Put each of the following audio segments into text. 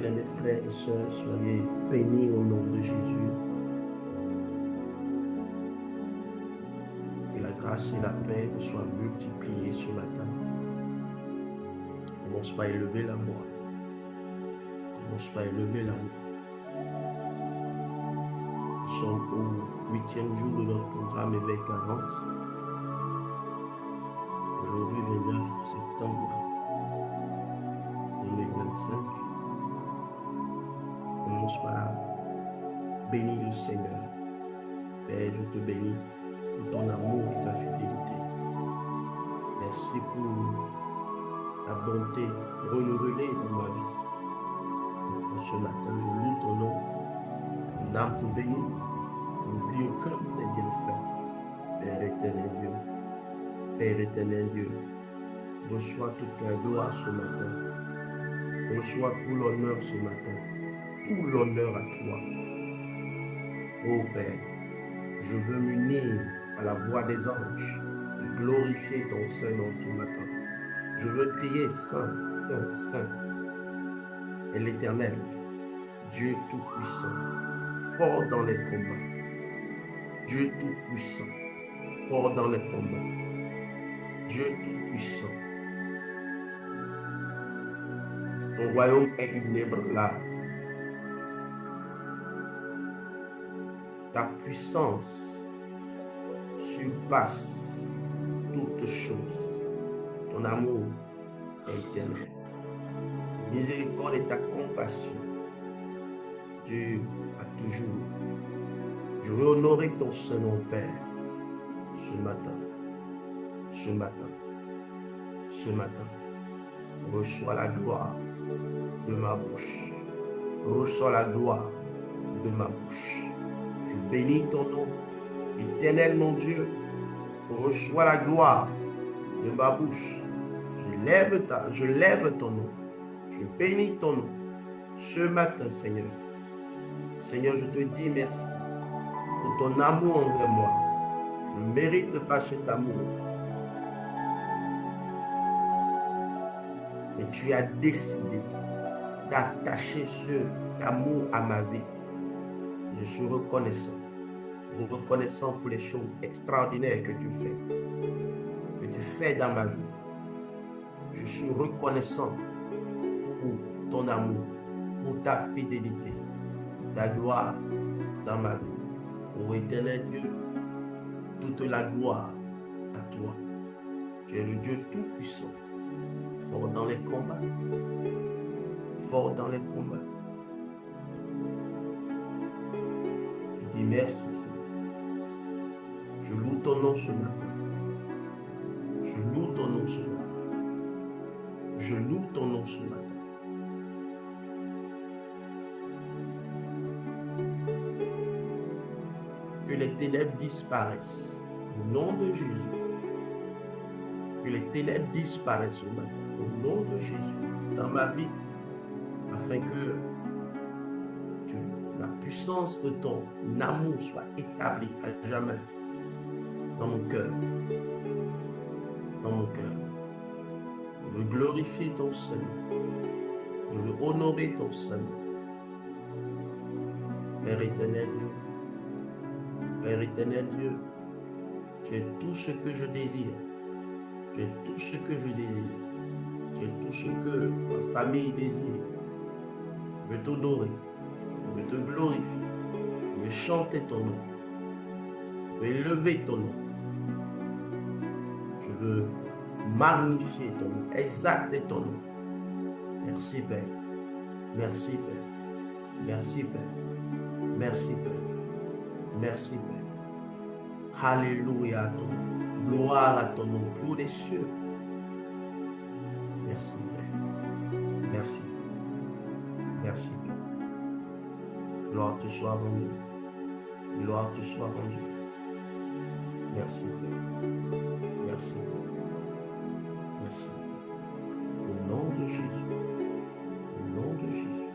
Bien-aimés frères et sœurs, soyez bénis au nom de Jésus. Que la grâce et la paix vous soient multipliées ce matin. Commence par élever la voix. Commence par élever la voix. Nous sommes au 8e jour de notre programme Éveil 40. Aujourd'hui, 29 septembre 2025. Commence par bénir le Seigneur. Père, je te bénis pour ton amour et ta fidélité. Merci pour ta bonté renouvelée dans ma vie. Ce matin, je loue ton nom. Mon âme te bénit. N'oublie aucun de tes bienfaits. Père éternel Dieu, Père éternel Dieu, reçois toute la gloire ce matin. Reçois tout l'honneur ce matin. Tout l'honneur à toi. Ô Père, je veux m'unir à la voix des anges et glorifier ton Saint-Nom ce matin. Je veux crier Saint, Saint, Saint est l'Éternel, Dieu Tout-Puissant, fort dans les combats. Dieu Tout-Puissant, fort dans les combats. Dieu Tout-Puissant. Ton royaume est inébranlable. Ta puissance surpasse toutes choses. Ton amour est éternel. Miséricorde et ta compassion durent à toujours. Je veux honorer ton Saint-Nom, Père, ce matin, ce matin, ce matin. Reçois la gloire de ma bouche. Reçois la gloire de ma bouche. Je bénis ton nom, éternel mon Dieu. Reçois la gloire de ma bouche. Je lève ton nom. Je bénis ton nom. Ce matin, Seigneur. Seigneur, je te dis merci pour ton amour envers moi. Je ne mérite pas cet amour. Mais tu as décidé d'attacher cet amour à ma vie. Je suis reconnaissant. Reconnaissant pour les choses extraordinaires que tu fais dans ma vie. Je suis reconnaissant pour ton amour, pour ta fidélité, ta gloire dans ma vie. Ô éternel Dieu, toute la gloire à toi. Tu es le Dieu Tout-Puissant, fort dans les combats, fort dans les combats. Je dis merci, Seigneur. Je loue ton nom ce matin. Je loue ton nom ce matin. Je loue ton nom ce matin. Que les ténèbres disparaissent au nom de Jésus. Que les ténèbres disparaissent au matin au nom de Jésus dans ma vie, afin que la puissance de ton amour soit établie à jamais dans mon cœur. Dans mon cœur. Je veux glorifier ton Saint-Nom. Je veux honorer ton Saint-Nom. Père éternel Dieu, Père éternel Dieu, tu es tout ce que je désire. Tu es tout ce que je désire. Tu es tout ce que ma famille désire. Je veux t'honorer. Je veux te glorifier. Je veux chanter ton nom. Je veux élever ton nom. Je veux magnifier ton nom, exalter ton nom. Merci Père. Merci Père. Merci Père. Merci Père. Merci Père. Alléluia à ton nom. Gloire à ton nom, plus des cieux. Merci Père. Merci Père. Merci Père. Gloire te soit rendue. Gloire te soit rendue. Merci Père. Merci Père. Merci Père. Au nom de Jésus. Au nom de Jésus.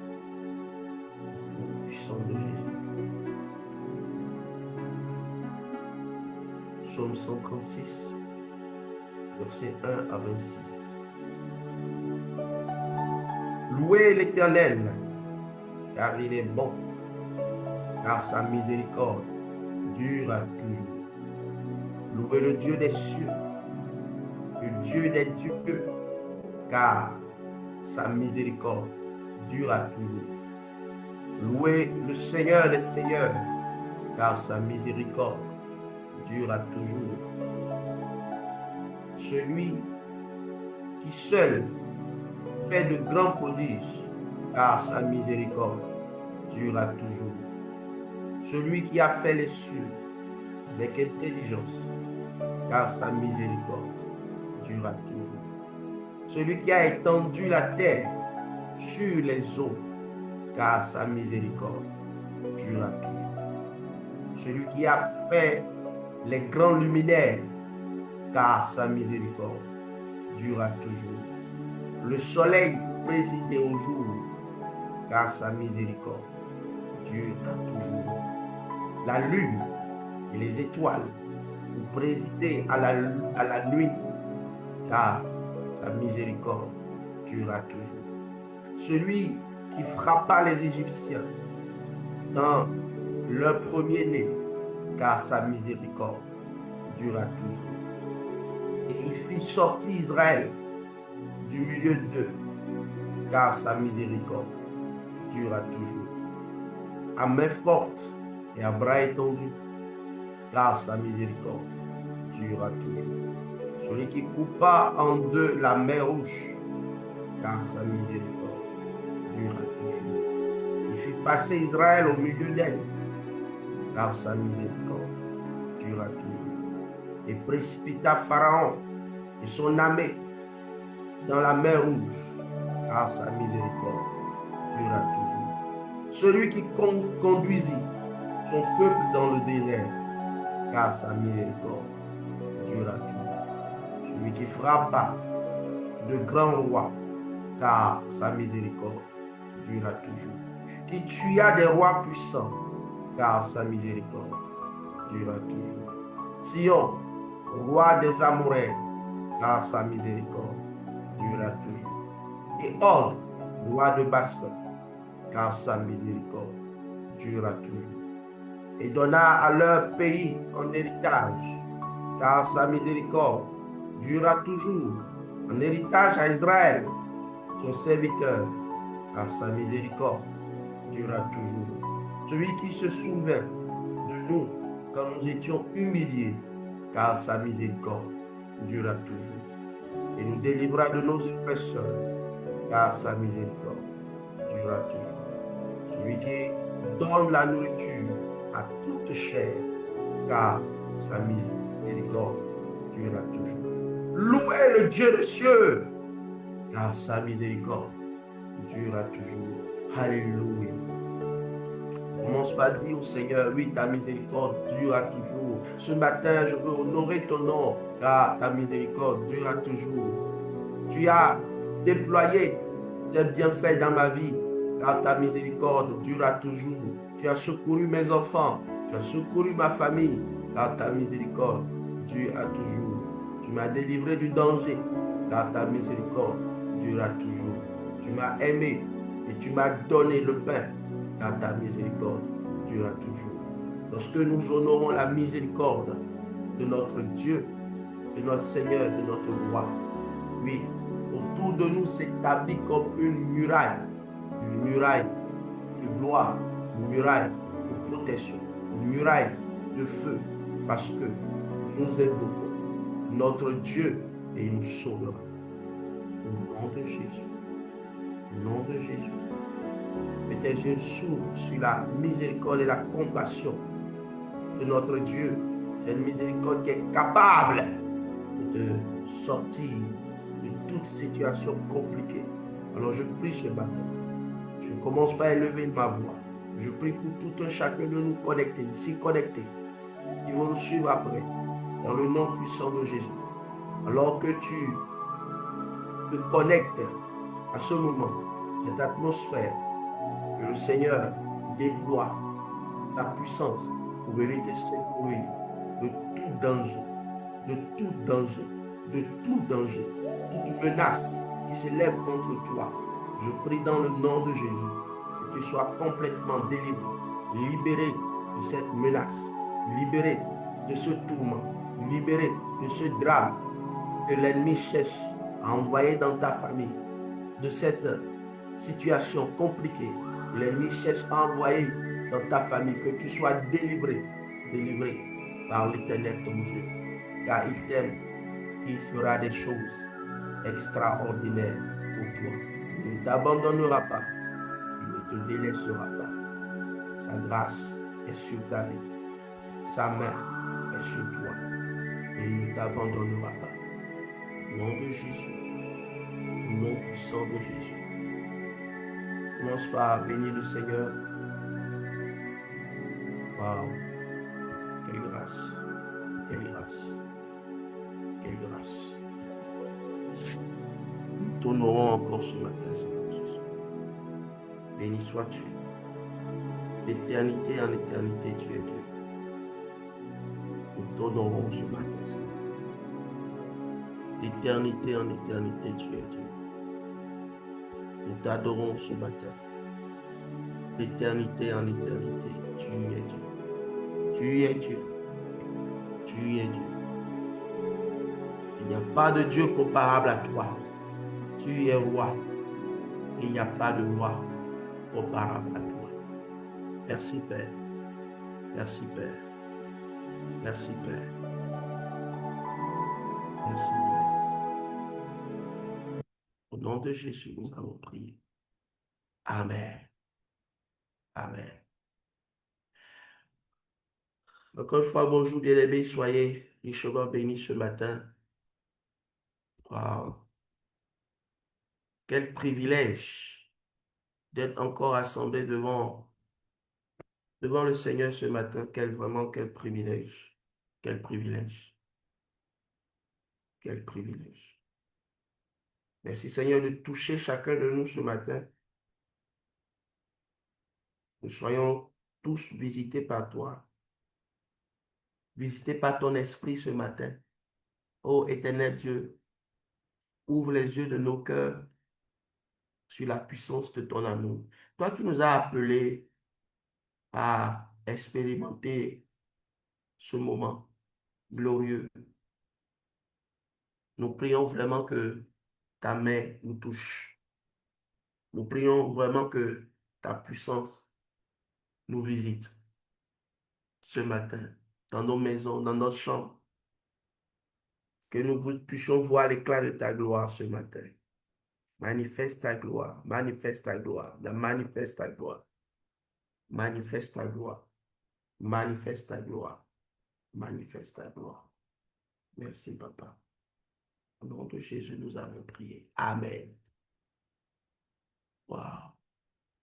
Au nom puissant de Jésus. Psaume 136, versets 1 à 26. Louez l'Éternel, car il est bon, car sa miséricorde dure à toujours. Louez le Dieu des cieux, le Dieu des dieux, car sa miséricorde dure à toujours. Louez le Seigneur des seigneurs, car sa miséricorde dure à toujours. Celui qui seul fait de grands prodiges, car sa miséricorde dure à toujours. Celui qui a fait les cieux avec intelligence, car sa miséricorde dure à toujours. Celui qui a étendu la terre sur les eaux, car sa miséricorde dure à toujours. Celui qui a fait les grands luminaires, car sa miséricorde dure à toujours. Le soleil pour présider au jour, car sa miséricorde dure à toujours. La lune et les étoiles pour présider à la nuit, car sa miséricorde dure à toujours. Celui qui frappa les Égyptiens dans leur premier-né, car sa miséricorde dure à toujours. Et il fit sortir Israël du milieu d'eux, car sa miséricorde dure à toujours. À main forte et à bras étendus, car sa miséricorde dure à toujours. Celui qui coupa en deux la mer rouge, car sa miséricorde dure à toujours. Il fit passer Israël au milieu d'elle, car sa miséricorde dure à toujours. Et précipita Pharaon et son armée dans la mer rouge, car sa miséricorde dure à toujours. Celui qui conduisit son peuple dans le désert, car sa miséricorde dure à toujours. Celui qui frappa de grands rois, car sa miséricorde dure à toujours. Qui tua des rois puissants, car sa miséricorde dure à toujours. Sion, roi des Amoréens, car sa miséricorde dure à toujours. Et Og, roi de Bassan, car sa miséricorde dure à toujours. Et donna à leur pays en héritage, car sa miséricorde durera toujours, en héritage à Israël, son serviteur, car sa miséricorde durera toujours. Celui qui se souvient de nous quand nous étions humiliés, car sa miséricorde durera toujours. Et nous délivra de nos oppresseurs, car sa miséricorde durera toujours. Celui qui donne la nourriture à toute chair, car sa miséricorde durera toujours. Louez le Dieu des cieux, car sa miséricorde durera toujours. Alléluia. Commence par dire au Seigneur, oui, ta miséricorde durera toujours. Ce matin, je veux honorer ton nom, car ta miséricorde durera toujours. Tu as déployé tes bienfaits dans ma vie, car ta miséricorde durera toujours. Tu as secouru mes enfants, tu as secouru ma famille, car ta miséricorde durera toujours. Tu m'as délivré du danger, car ta miséricorde durera toujours. Tu m'as aimé et tu m'as donné le pain, car ta miséricorde durera toujours. Lorsque nous honorons la miséricorde de notre Dieu, de notre Seigneur, de notre Roi, oui, autour de nous s'établit comme une muraille de gloire, une muraille de protection, une muraille de feu, parce que nous invoquons notre Dieu et il nous sauvera. Au nom de Jésus. Au nom de Jésus. Que tes yeux s'ouvrent sur la miséricorde et la compassion de notre Dieu. Cette miséricorde qui est capable de sortir de toute situation compliquée. Alors je prie ce matin. Je commence par élever ma voix. Je prie pour tout un chacun de nous connectés, ici connectés, qui vont nous suivre après, dans le nom puissant de Jésus. Alors que tu te connectes à ce moment, cette atmosphère, que le Seigneur déploie sa puissance pour venir te secourir de tout danger, de tout danger, de tout danger, toute menace qui s'élève contre toi. Je prie dans le nom de Jésus que tu sois complètement délivré, libéré de cette menace, libéré de ce tourment, libéré de ce drame que l'ennemi cherche à envoyer dans ta famille, de cette situation compliquée que l'ennemi cherche à envoyer dans ta famille, que tu sois délivré, délivré par l'Éternel ton Dieu, car il t'aime, il fera des choses extraordinaires pour toi. Il ne t'abandonnera pas, il ne te délaissera pas. Sa grâce est sur ta vie, sa main est sur toi et il ne t'abandonnera pas. Au nom de Jésus, au nom puissant de Jésus. Commence par bénir le Seigneur. Waouh, quelle grâce, quelle grâce, quelle grâce. Nous t'honorons encore ce matin, Seigneur Jésus. Béni sois-tu. D'éternité en éternité, tu es Dieu. Nous t'honorons ce matin, Seigneur. D'éternité en éternité, tu es Dieu. Nous t'adorons ce matin. D'éternité en éternité, tu es Dieu. Tu es Dieu. Tu es Dieu. Il n'y a pas de Dieu comparable à toi. Tu es roi. Il n'y a pas de roi comparable à toi. Merci Père. Merci Père. Merci Père. Merci Père. Au nom de Jésus, nous avons prié. Amen. Amen. Encore une fois, bonjour bien-aimés, soyez richement bénis ce matin. Wow. Quel privilège d'être encore assemblés devant le Seigneur ce matin. Quel privilège. Quel privilège. Quel privilège. Merci Seigneur de toucher chacun de nous ce matin. Nous soyons tous visités par toi. Visités par ton esprit ce matin. Ô éternel Dieu, ouvre les yeux de nos cœurs sur la puissance de ton amour. Toi qui nous as appelés à expérimenter ce moment glorieux. Nous prions vraiment que ta main nous touche. Nous prions vraiment que ta puissance nous visite ce matin, dans nos maisons, dans nos chambres, que nous puissions voir l'éclat de ta gloire ce matin. Manifeste ta gloire, manifeste ta gloire, manifeste ta gloire, manifeste ta gloire, manifeste ta gloire, manifeste ta gloire. Merci, Papa. Au nom de Jésus, nous avons prié. Amen. Wow,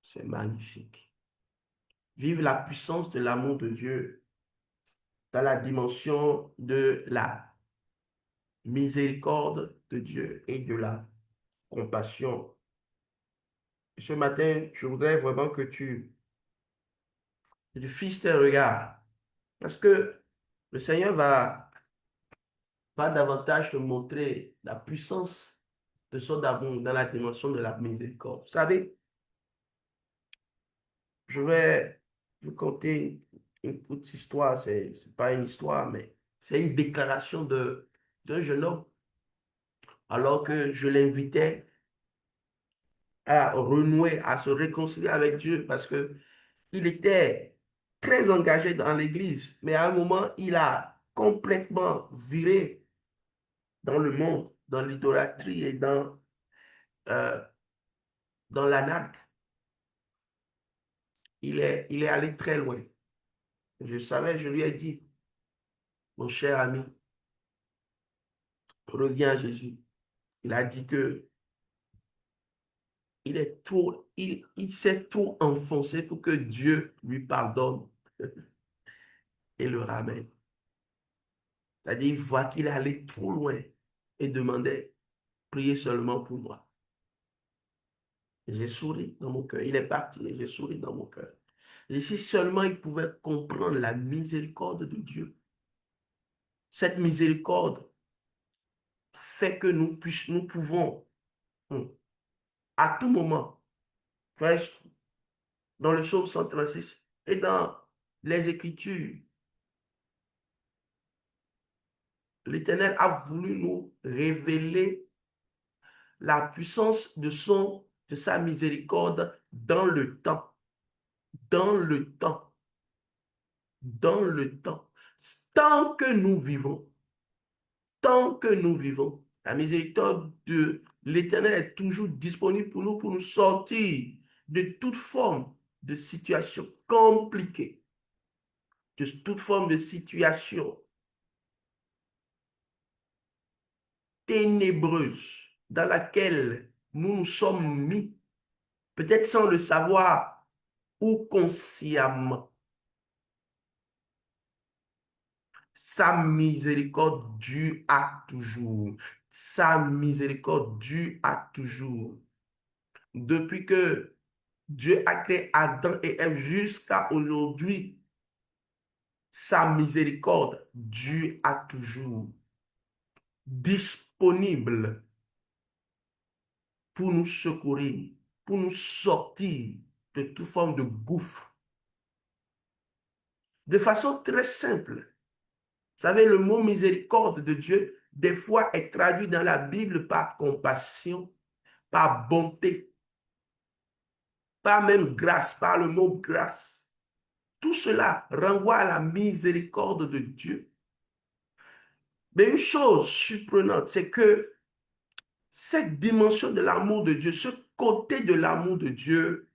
c'est magnifique. Vive la puissance de l'amour de Dieu dans la dimension de la miséricorde de Dieu et de la compassion. Ce matin, je voudrais vraiment que tu fixes tes regards parce que le Seigneur va davantage te montrer la puissance de son amour dans la dimension de la miséricorde. Vous savez, je vais vous conter une petite histoire. C'est pas une histoire, mais c'est une déclaration d'un jeune homme alors que je l'invitais à renouer, à se réconcilier avec Dieu parce que il était très engagé dans l'Église, mais à un moment, il a complètement viré dans le monde, dans l'idolâtrie et dans l'anarchie. Il est allé très loin. Je savais, je lui ai dit, mon cher ami, reviens à Jésus. Il a dit que il s'est tout enfoncé pour que Dieu lui pardonne et le ramène. C'est-à-dire, il voit qu'il est allé trop loin et demandait, priez seulement pour moi. J'ai souri dans mon cœur. Il est parti et j'ai souri dans mon cœur. Et si seulement il pouvait comprendre la miséricorde de Dieu, cette miséricorde fait que nous pouvons à tout moment, frère, dans le psaume 136 et dans les Écritures. L'Éternel a voulu nous révéler la puissance de sa miséricorde dans le temps, dans le temps, dans le temps. Tant que nous vivons, tant que nous vivons, la miséricorde de l'Éternel est toujours disponible pour nous sortir de toute forme de situation compliquée, de toute forme de situation ténébreuse dans laquelle nous nous sommes mis, peut-être sans le savoir ou consciemment. Sa miséricorde dure à toujours. Sa miséricorde dure à toujours. Depuis que Dieu a créé Adam et Ève jusqu'à aujourd'hui, sa miséricorde dure à toujours. Disponible pour nous secourir, pour nous sortir de toute forme de gouffre. De façon très simple. Vous savez, le mot miséricorde de Dieu, des fois, est traduit dans la Bible par compassion, par bonté, par même grâce, par le mot grâce. Tout cela renvoie à la miséricorde de Dieu. Mais une chose surprenante, c'est que cette dimension de l'amour de Dieu, ce côté de l'amour de Dieu,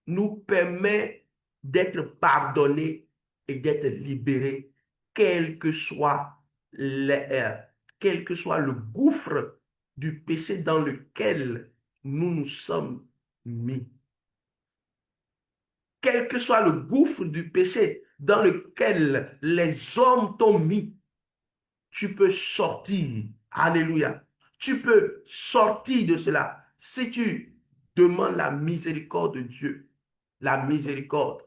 nous permet d'être pardonnés et d'être libérés, quel que soit quel que soit le gouffre du péché dans lequel nous nous sommes mis. Quel que soit le gouffre du péché dans lequel les hommes t'ont mis, tu peux sortir. Alléluia. Tu peux sortir de cela si tu demandes la miséricorde de Dieu. La miséricorde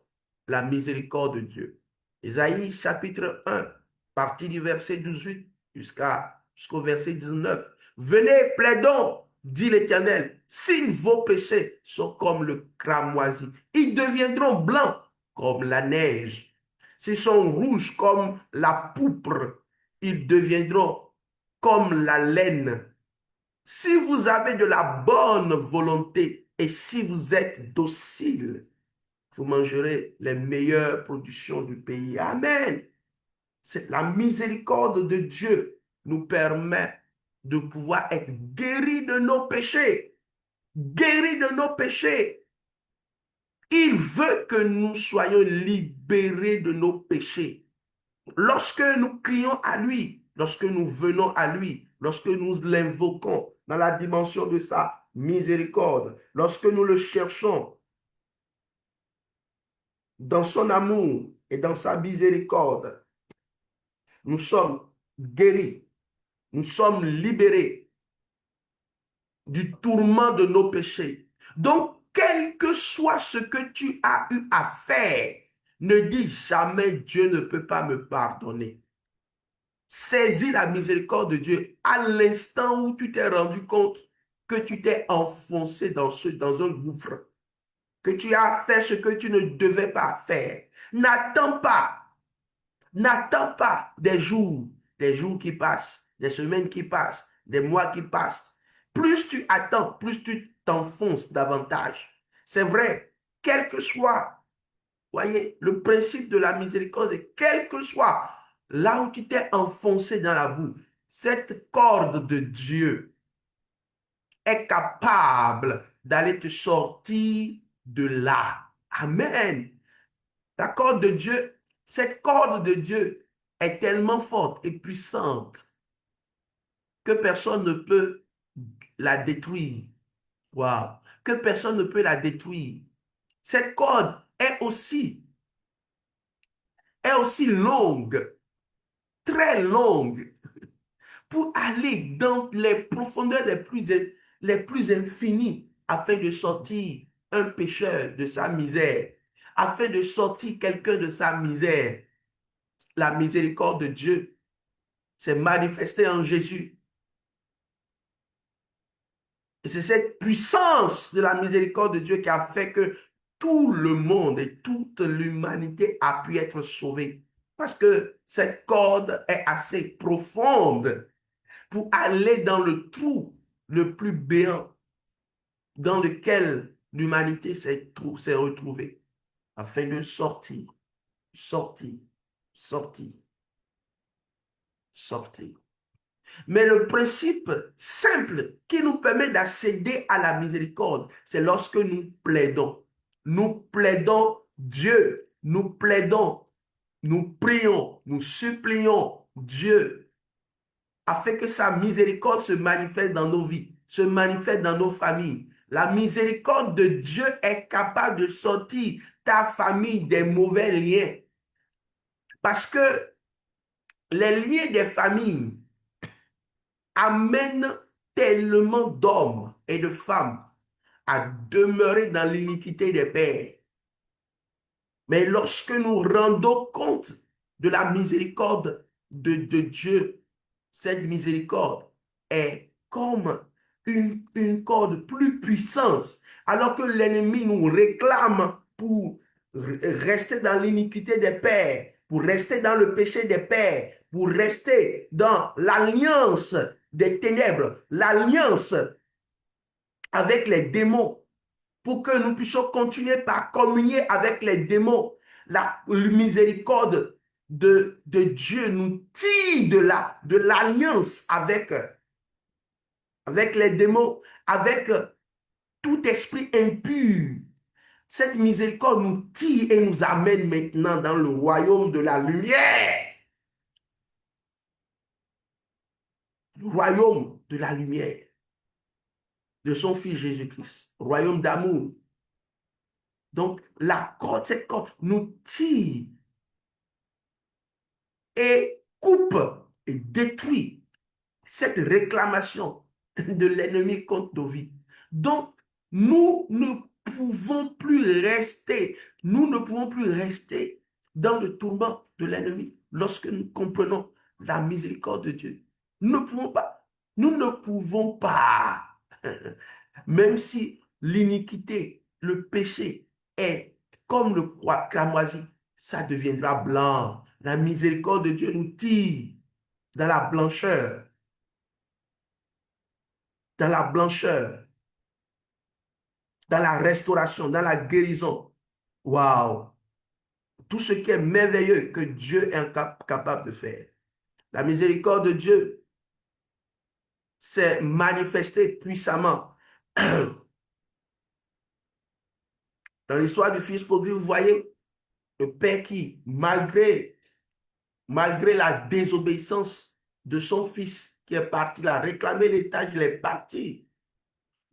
de Dieu. Ésaïe chapitre 1, partie du verset 18 jusqu'au verset 19. Venez, plaidons, dit l'Éternel, si vos péchés sont comme le cramoisi, ils deviendront blancs comme la neige. S'ils sont rouges comme la pourpre, ils deviendront comme la laine. Si vous avez de la bonne volonté et si vous êtes docile, vous mangerez les meilleures productions du pays. Amen. C'est la miséricorde de Dieu nous permet de pouvoir être guéris de nos péchés. Guéris de nos péchés. Il veut que nous soyons libérés de nos péchés. Lorsque nous crions à lui, lorsque nous venons à lui, lorsque nous l'invoquons dans la dimension de sa miséricorde, lorsque nous le cherchons dans son amour et dans sa miséricorde, nous sommes guéris, nous sommes libérés du tourment de nos péchés. Donc, quel que soit ce que tu as eu à faire, ne dis jamais Dieu ne peut pas me pardonner. Saisis la miséricorde de Dieu à l'instant où tu t'es rendu compte que tu t'es enfoncé dans un gouffre, que tu as fait ce que tu ne devais pas faire. N'attends pas des jours qui passent, des semaines qui passent, des mois qui passent. Plus tu attends, plus tu t'enfonces davantage. C'est vrai, quel que soit, voyez, le principe de la miséricorde, est quel que soit là où tu t'es enfoncé dans la boue, cette corde de Dieu est capable d'aller te sortir de là. Amen. La corde de Dieu, cette corde de Dieu est tellement forte et puissante que personne ne peut la détruire. Wow. Que personne ne peut la détruire. Cette corde est aussi longue, très longue, pour aller dans les profondeurs les plus infinies afin de sortir un pécheur de sa misère, afin de sortir quelqu'un de sa misère. La miséricorde de Dieu s'est manifestée en Jésus. Et c'est cette puissance de la miséricorde de Dieu qui a fait que tout le monde et toute l'humanité a pu être sauvée. Parce que cette corde est assez profonde pour aller dans le trou le plus béant dans lequel l'humanité s'est retrouvée, afin de sortir, sortir, sortir, sortir. Mais le principe simple qui nous permet d'accéder à la miséricorde, c'est lorsque nous plaidons. Nous plaidons Dieu, nous plaidons, nous prions, nous supplions Dieu afin que sa miséricorde se manifeste dans nos vies, se manifeste dans nos familles. La miséricorde de Dieu est capable de sortir ta famille des mauvais liens. Parce que les liens des familles amènent tellement d'hommes et de femmes à demeurer dans l'iniquité des pères. Mais lorsque nous rendons compte de la miséricorde de Dieu, cette miséricorde est comme une corde plus puissante, alors que l'ennemi nous réclame pour rester dans l'iniquité des pères, pour rester dans le péché des pères, pour rester dans l'alliance des ténèbres, l'alliance avec les démons, pour que nous puissions continuer par communier avec les démons. La miséricorde de Dieu nous tire de l'alliance avec les démons, avec tout esprit impur. Cette miséricorde nous tire et nous amène maintenant dans le royaume de la lumière. Le royaume de la lumière de son Fils Jésus-Christ. Royaume d'amour. Donc, cette corde nous tire et coupe et détruit cette réclamation de l'ennemi contre nos vies. Donc, nous ne pouvons plus rester, dans le tourment de l'ennemi lorsque nous comprenons la miséricorde de Dieu. Nous ne pouvons pas, même si l'iniquité, le péché est comme le cramoisi, ça deviendra blanc. La miséricorde de Dieu nous tire dans la blancheur, dans la blancheur, dans la restauration, dans la guérison. Waouh! Tout ce qui est merveilleux que Dieu est capable de faire. La miséricorde de Dieu s'est manifestée puissamment. Dans l'histoire du Fils prodigue, vous voyez, le Père qui, malgré la désobéissance de son fils qui est parti, il a réclamé l'héritage, il est parti.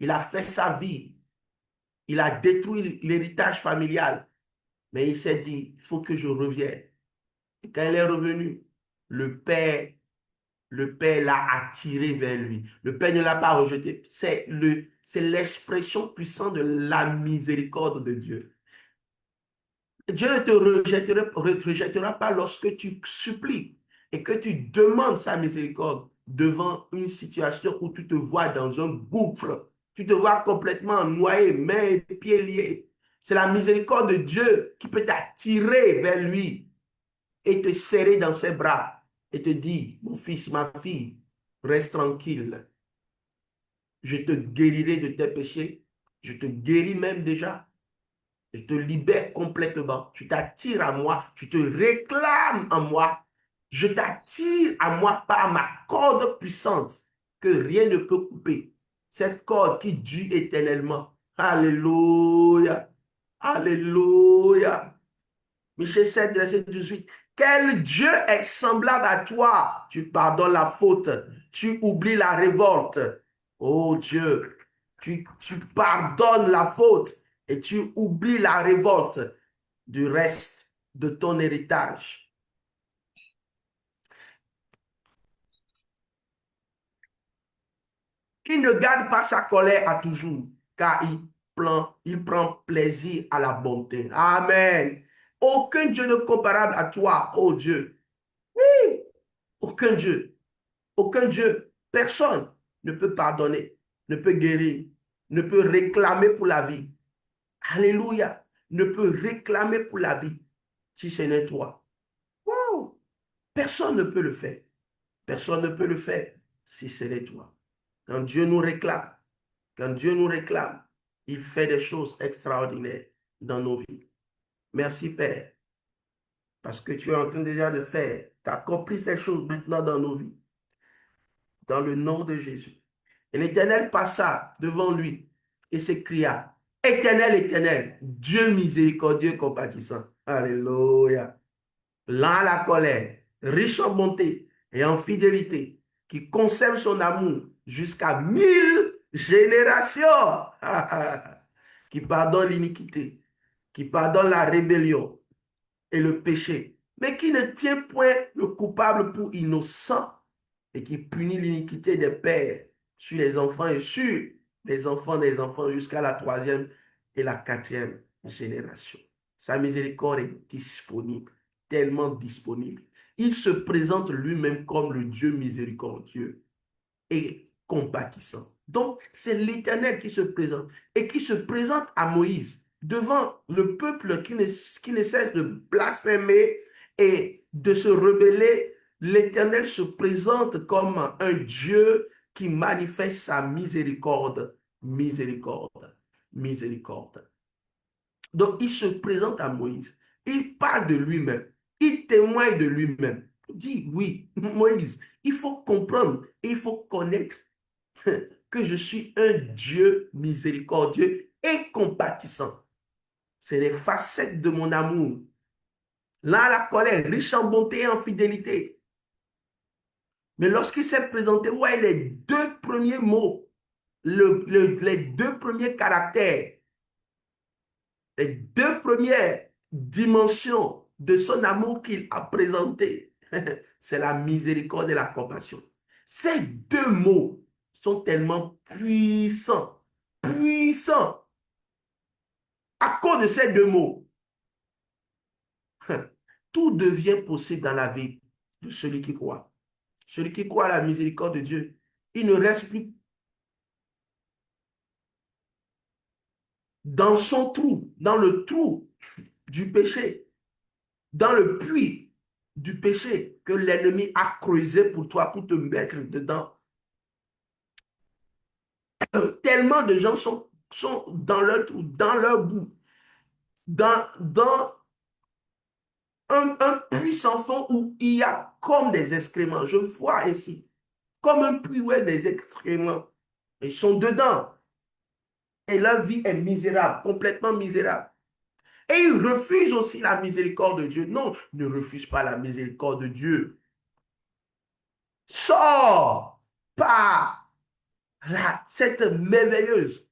Il a fait sa vie. Il a détruit l'héritage familial. Mais il s'est dit, il faut que je revienne. Et quand il est revenu, le Père l'a attiré vers lui. Le Père ne l'a pas rejeté. C'est l'expression puissante de la miséricorde de Dieu. Dieu ne te rejettera pas lorsque tu supplies et que tu demandes sa miséricorde devant une situation où tu te vois dans un gouffre. Tu te vois complètement noyé, mains et pieds liés. C'est la miséricorde de Dieu qui peut t'attirer vers lui et te serrer dans ses bras et te dire, mon fils, ma fille, reste tranquille. Je te guérirai de tes péchés. Je te guéris même déjà. Je te libère complètement. Tu t'attires à moi. Tu te réclames à moi. Je t'attire à moi par ma corde puissante que rien ne peut couper. Cette corde qui dure éternellement. Alléluia. Alléluia. Michée 7, verset 18. Quel Dieu est semblable à toi? Tu pardonnes la faute. Tu oublies la révolte. Oh Dieu, tu pardonnes la faute et tu oublies la révolte du reste de ton héritage. Il ne garde pas sa colère à toujours, car il prend plaisir à la bonté. Amen. Aucun Dieu ne comparable à toi, oh Dieu. Oui, aucun Dieu. Aucun Dieu. Personne ne peut pardonner, ne peut guérir, ne peut réclamer pour la vie. Alléluia. ne peut réclamer pour la vie si ce n'est toi. Wow! Personne ne peut le faire. Personne ne peut le faire si ce n'est toi. Quand Dieu nous réclame, quand Dieu nous réclame, il fait des choses extraordinaires dans nos vies. Merci Père, parce que tu es en train déjà de faire. Tu as accompli ces choses maintenant dans nos vies. Dans le nom de Jésus. Et l'Éternel passa devant lui et s'écria, Éternel, Éternel, Dieu miséricordieux et compatissant. Alléluia. Lent à la colère, riche en bonté et en fidélité, qui conserve son amour jusqu'à 1000 générations, qui pardonne l'iniquité, qui pardonne la rébellion et le péché, mais qui ne tient point le coupable pour innocent et qui punit l'iniquité des pères sur les enfants et sur les enfants des enfants jusqu'à la troisième et la quatrième génération. Sa miséricorde est disponible, tellement disponible. Il se présente lui-même comme le Dieu miséricordieux et compatissant. Donc, c'est l'Éternel qui se présente et qui se présente à Moïse devant le peuple qui ne cesse de blasphémer et de se rebeller. L'Éternel se présente comme un Dieu qui manifeste sa miséricorde, miséricorde, miséricorde. Donc, il se présente à Moïse. Il parle de lui-même. Il témoigne de lui-même. Il dit, oui, Moïse, il faut comprendre et il faut connaître que je suis un Dieu miséricordieux et compatissant. C'est les facettes de mon amour. Là, la colère, riche en bonté et en fidélité. Mais lorsqu'il s'est présenté, ouais, les deux premiers mots, les deux premiers caractères, les deux premières dimensions de son amour qu'il a présenté, c'est la miséricorde et la compassion. Ces deux mots sont tellement puissants, puissants. À cause de ces deux mots, tout devient possible dans la vie de celui qui croit. Celui qui croit à la miséricorde de Dieu, il ne reste plus dans son trou, dans le trou du péché, dans le puits du péché que l'ennemi a creusé pour toi, pour te mettre dedans. Tellement de gens sont dans leur trou, dans leur bout, dans un puits sans fond où il y a comme des excréments. Je vois ici, comme un puits où il y a des excréments. Ils sont dedans. Et leur vie est misérable, complètement misérable. Et ils refusent aussi la miséricorde de Dieu. Non, ne refuse pas la miséricorde de Dieu. Sors par cette merveilleuse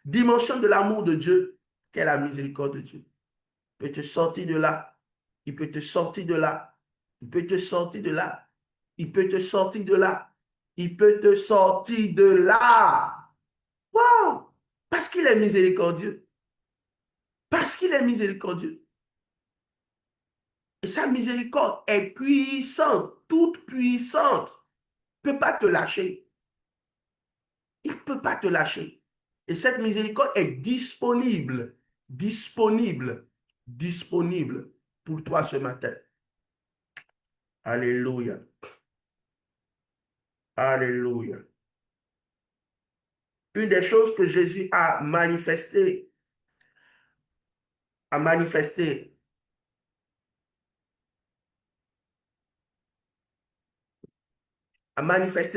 dimension de l'amour de Dieu qu'est la miséricorde de Dieu. Il peut te sortir de là. Il peut te sortir de là. Il peut te sortir de là. Il peut te sortir de là. Il peut te sortir de là. Wow! Parce qu'il est miséricordieux. Parce qu'il est miséricordieux. Et sa miséricorde est puissante, toute puissante. Il ne peut pas te lâcher. Il ne peut pas te lâcher. Et cette miséricorde est disponible, disponible, disponible pour toi ce matin. Alléluia. Alléluia. Une des choses que Jésus a manifesté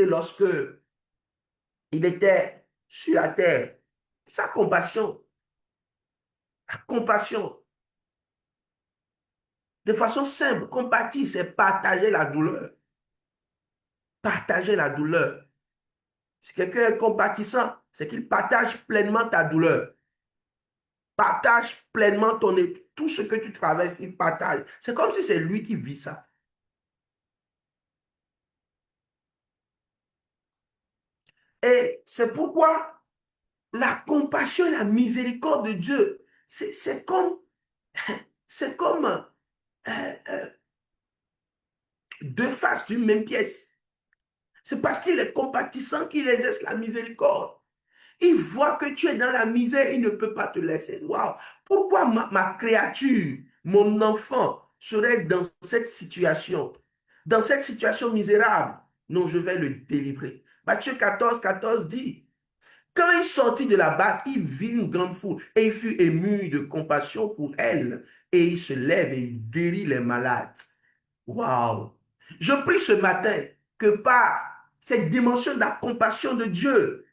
lorsque il était sur la terre, sa compassion. La compassion. De façon simple, compatir, c'est partager la douleur. Partager la douleur. Si quelqu'un est compatissant, c'est qu'il partage pleinement ta douleur. Partage pleinement tout ce que tu traverses, il partage. C'est comme si c'est lui qui vit ça. Et c'est pourquoi la compassion et la miséricorde de Dieu, c'est comme euh, deux faces d'une même pièce. C'est parce qu'il est compatissant qu'il exerce la miséricorde. Il voit que tu es dans la misère, il ne peut pas te laisser. Waouh! Pourquoi ma créature, mon enfant, serait dans cette situation? Dans cette situation misérable? Non, je vais le délivrer. Matthieu 14, 14 dit, quand il sortit de la barque, il vit une grande foule et il fut ému de compassion pour elle. Et il se lève et il guérit les malades. Waouh! Je prie ce matin que par cette dimension de la compassion de Dieu,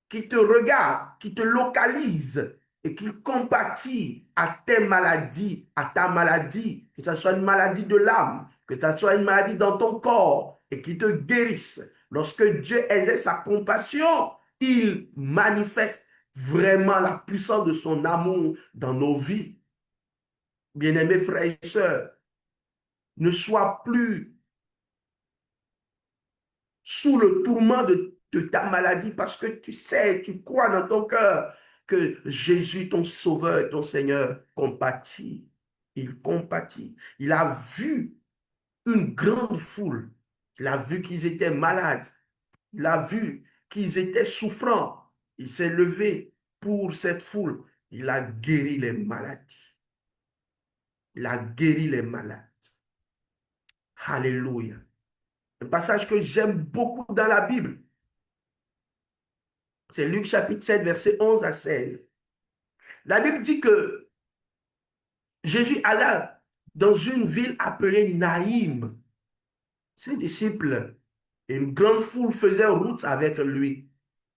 qui te regarde, qui te localise et qui compatit à tes maladies, à ta maladie, que ce soit une maladie de l'âme, que ce soit une maladie dans ton corps et qui te guérisse. Lorsque Dieu exerce sa compassion, il manifeste vraiment la puissance de son amour dans nos vies. Bien-aimés frères et sœurs, ne sois plus sous le tourment de ta maladie parce que tu sais, tu crois dans ton cœur que Jésus, ton Sauveur et ton Seigneur, compatit. Il compatit. Il a vu une grande foule. Il a vu qu'ils étaient malades. Il a vu qu'ils étaient souffrants. Il s'est levé pour cette foule. Il a guéri les maladies. Il a guéri les malades. Alléluia. Un passage que j'aime beaucoup dans la Bible. C'est Luc chapitre 7, verset 11 à 16. La Bible dit que Jésus alla dans une ville appelée Naïm. Ses disciples et une grande foule faisaient route avec lui.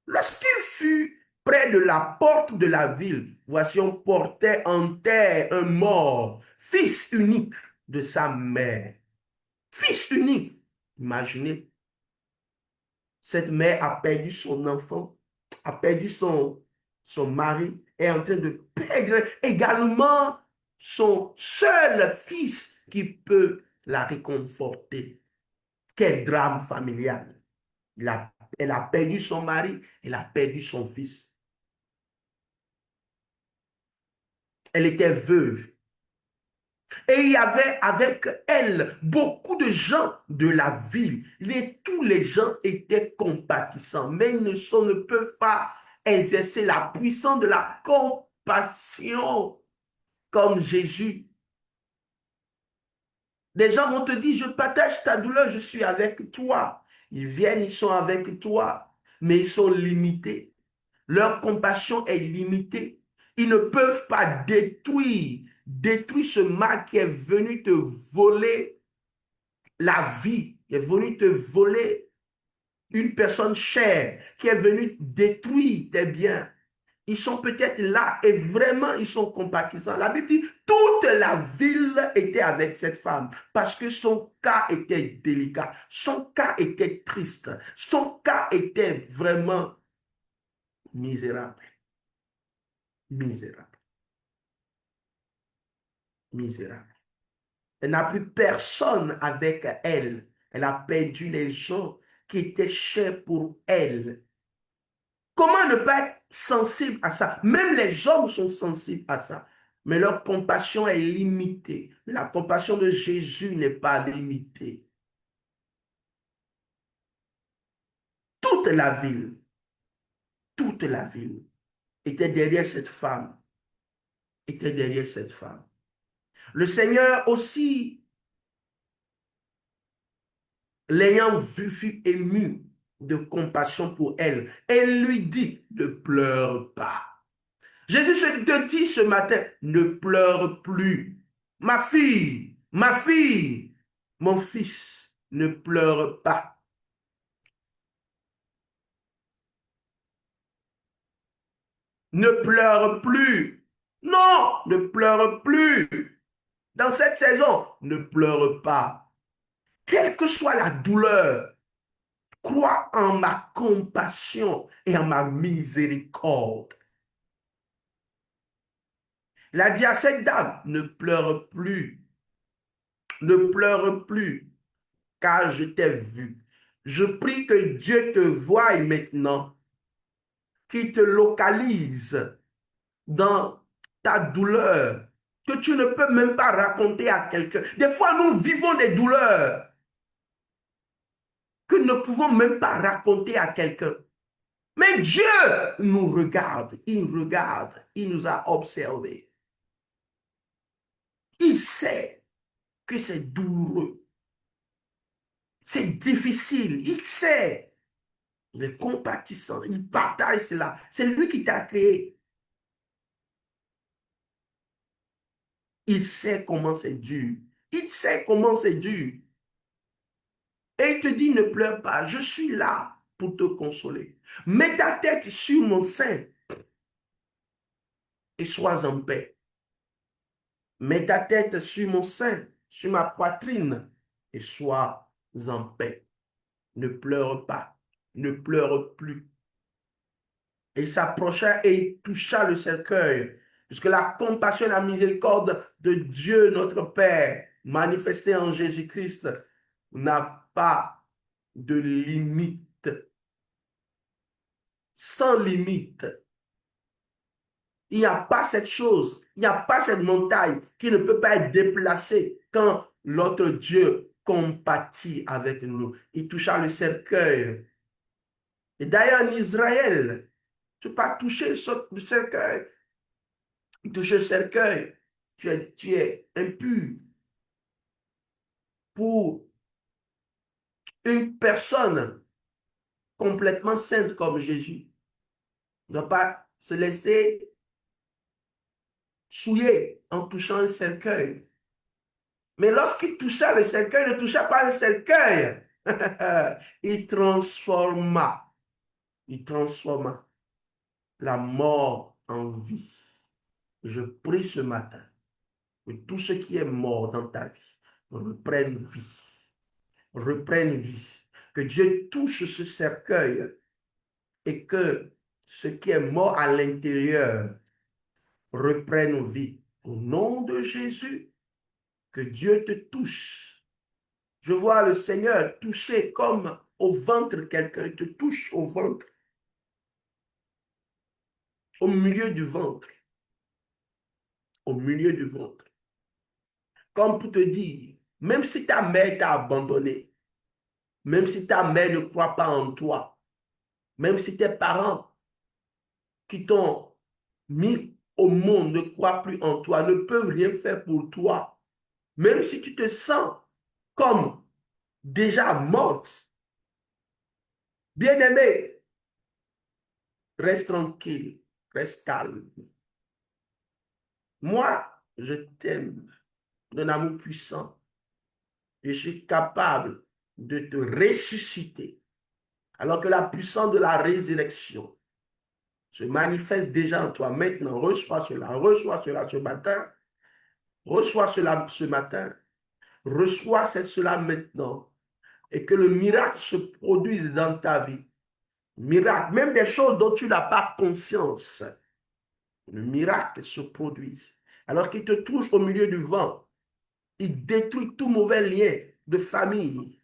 Lorsqu'il fut près de la porte de la ville, voici on portait en terre un mort, fils unique de sa mère. Fils unique. Imaginez, cette mère a perdu son enfant, a perdu son mari, est en train de perdre également son seul fils qui peut la réconforter. Quel drame familial. Elle a perdu son mari, elle a perdu son fils. Elle était veuve. Et il y avait avec elle beaucoup de gens de la ville. Tous les gens étaient compatissants, mais ils ne peuvent pas exercer la puissance de la compassion comme Jésus. Des gens vont te dire, je partage ta douleur, je suis avec toi. Ils viennent, ils sont avec toi, mais ils sont limités. Leur compassion est limitée. Ils ne peuvent pas détruire ce mal qui est venu te voler la vie, qui est venu te voler une personne chère, qui est venue détruire tes biens. Ils sont peut-être là et vraiment ils sont compatissants. La Bible dit, toute la ville était avec cette femme parce que son cas était délicat, son cas était triste, son cas était vraiment misérable. Misérable. Misérable. Elle n'a plus personne avec elle. Elle a perdu les gens qui étaient chers pour elle. Comment ne pas être sensible à ça? Même les hommes sont sensibles à ça. Mais leur compassion est limitée. Mais la compassion de Jésus n'est pas limitée. Toute toute la ville était derrière cette femme. Était derrière cette femme. Le Seigneur aussi, l'ayant vu, fut ému de compassion pour elle. Elle lui dit, ne pleure pas. Jésus te dit ce matin, ne pleure plus. Ma fille, mon fils, ne pleure pas. Ne pleure plus. Non, ne pleure plus. Dans cette saison, ne pleure pas. Quelle que soit la douleur, crois en ma compassion et en ma miséricorde. Il a dit à cette dame, ne pleure plus, ne pleure plus, car je t'ai vu. Je prie que Dieu te voie maintenant, qu'il te localise dans ta douleur, que tu ne peux même pas raconter à quelqu'un. Des fois, nous vivons des douleurs que nous ne pouvons même pas raconter à quelqu'un. Mais Dieu nous regarde, il nous a observés. Il sait que c'est douloureux, c'est difficile, il sait. Il est compatissant, il partage cela. C'est lui qui t'a créé. Il sait comment c'est dur. Il sait comment c'est dur. Et il te dit, ne pleure pas, je suis là pour te consoler. Mets ta tête sur mon sein et sois en paix. Mets ta tête sur mon sein, sur ma poitrine et sois en paix. Ne pleure pas, ne pleure plus. Et il s'approcha et toucha le cercueil, puisque la compassion et la miséricorde de Dieu, notre Père, manifestée en Jésus-Christ, n'a pas de limite, sans limite. Il n'y a pas cette chose, il n'y a pas cette montagne qui ne peut pas être déplacée quand notre Dieu compatit avec nous. Il toucha le cercueil. Et d'ailleurs, en Israël, tu ne peux pas toucher le cercueil. Toucher le cercueil, tu es impur. Pour une personne complètement sainte comme Jésus, ne pas se laisser souiller en touchant un cercueil. Mais lorsqu'il toucha le cercueil, il ne toucha pas le cercueil. il transforma, il transforma la mort en vie. Je prie ce matin que tout ce qui est mort dans ta vie reprenne vie. Reprenne vie. Que Dieu touche ce cercueil et que ce qui est mort à l'intérieur reprenne vie. Au nom de Jésus, que Dieu te touche. Je vois le Seigneur toucher comme au ventre quelqu'un, te touche au ventre, au milieu du ventre, au milieu du ventre. Comme pour te dire, même si ta mère t'a abandonné, même si ta mère ne croit pas en toi, même si tes parents qui t'ont mis au monde ne croient plus en toi, ne peuvent rien faire pour toi, même si tu te sens comme déjà morte, bien-aimé, reste tranquille, reste calme. Moi, je t'aime d'un amour puissant. Je suis capable de te ressusciter, alors que la puissance de la résurrection se manifeste déjà en toi. Maintenant, reçois cela ce matin, reçois cela ce matin, reçois cela maintenant, et que le miracle se produise dans ta vie. Miracle, même des choses dont tu n'as pas conscience, le miracle se produise. Alors qu'il te touche au milieu du vent, il détruit tout mauvais lien de famille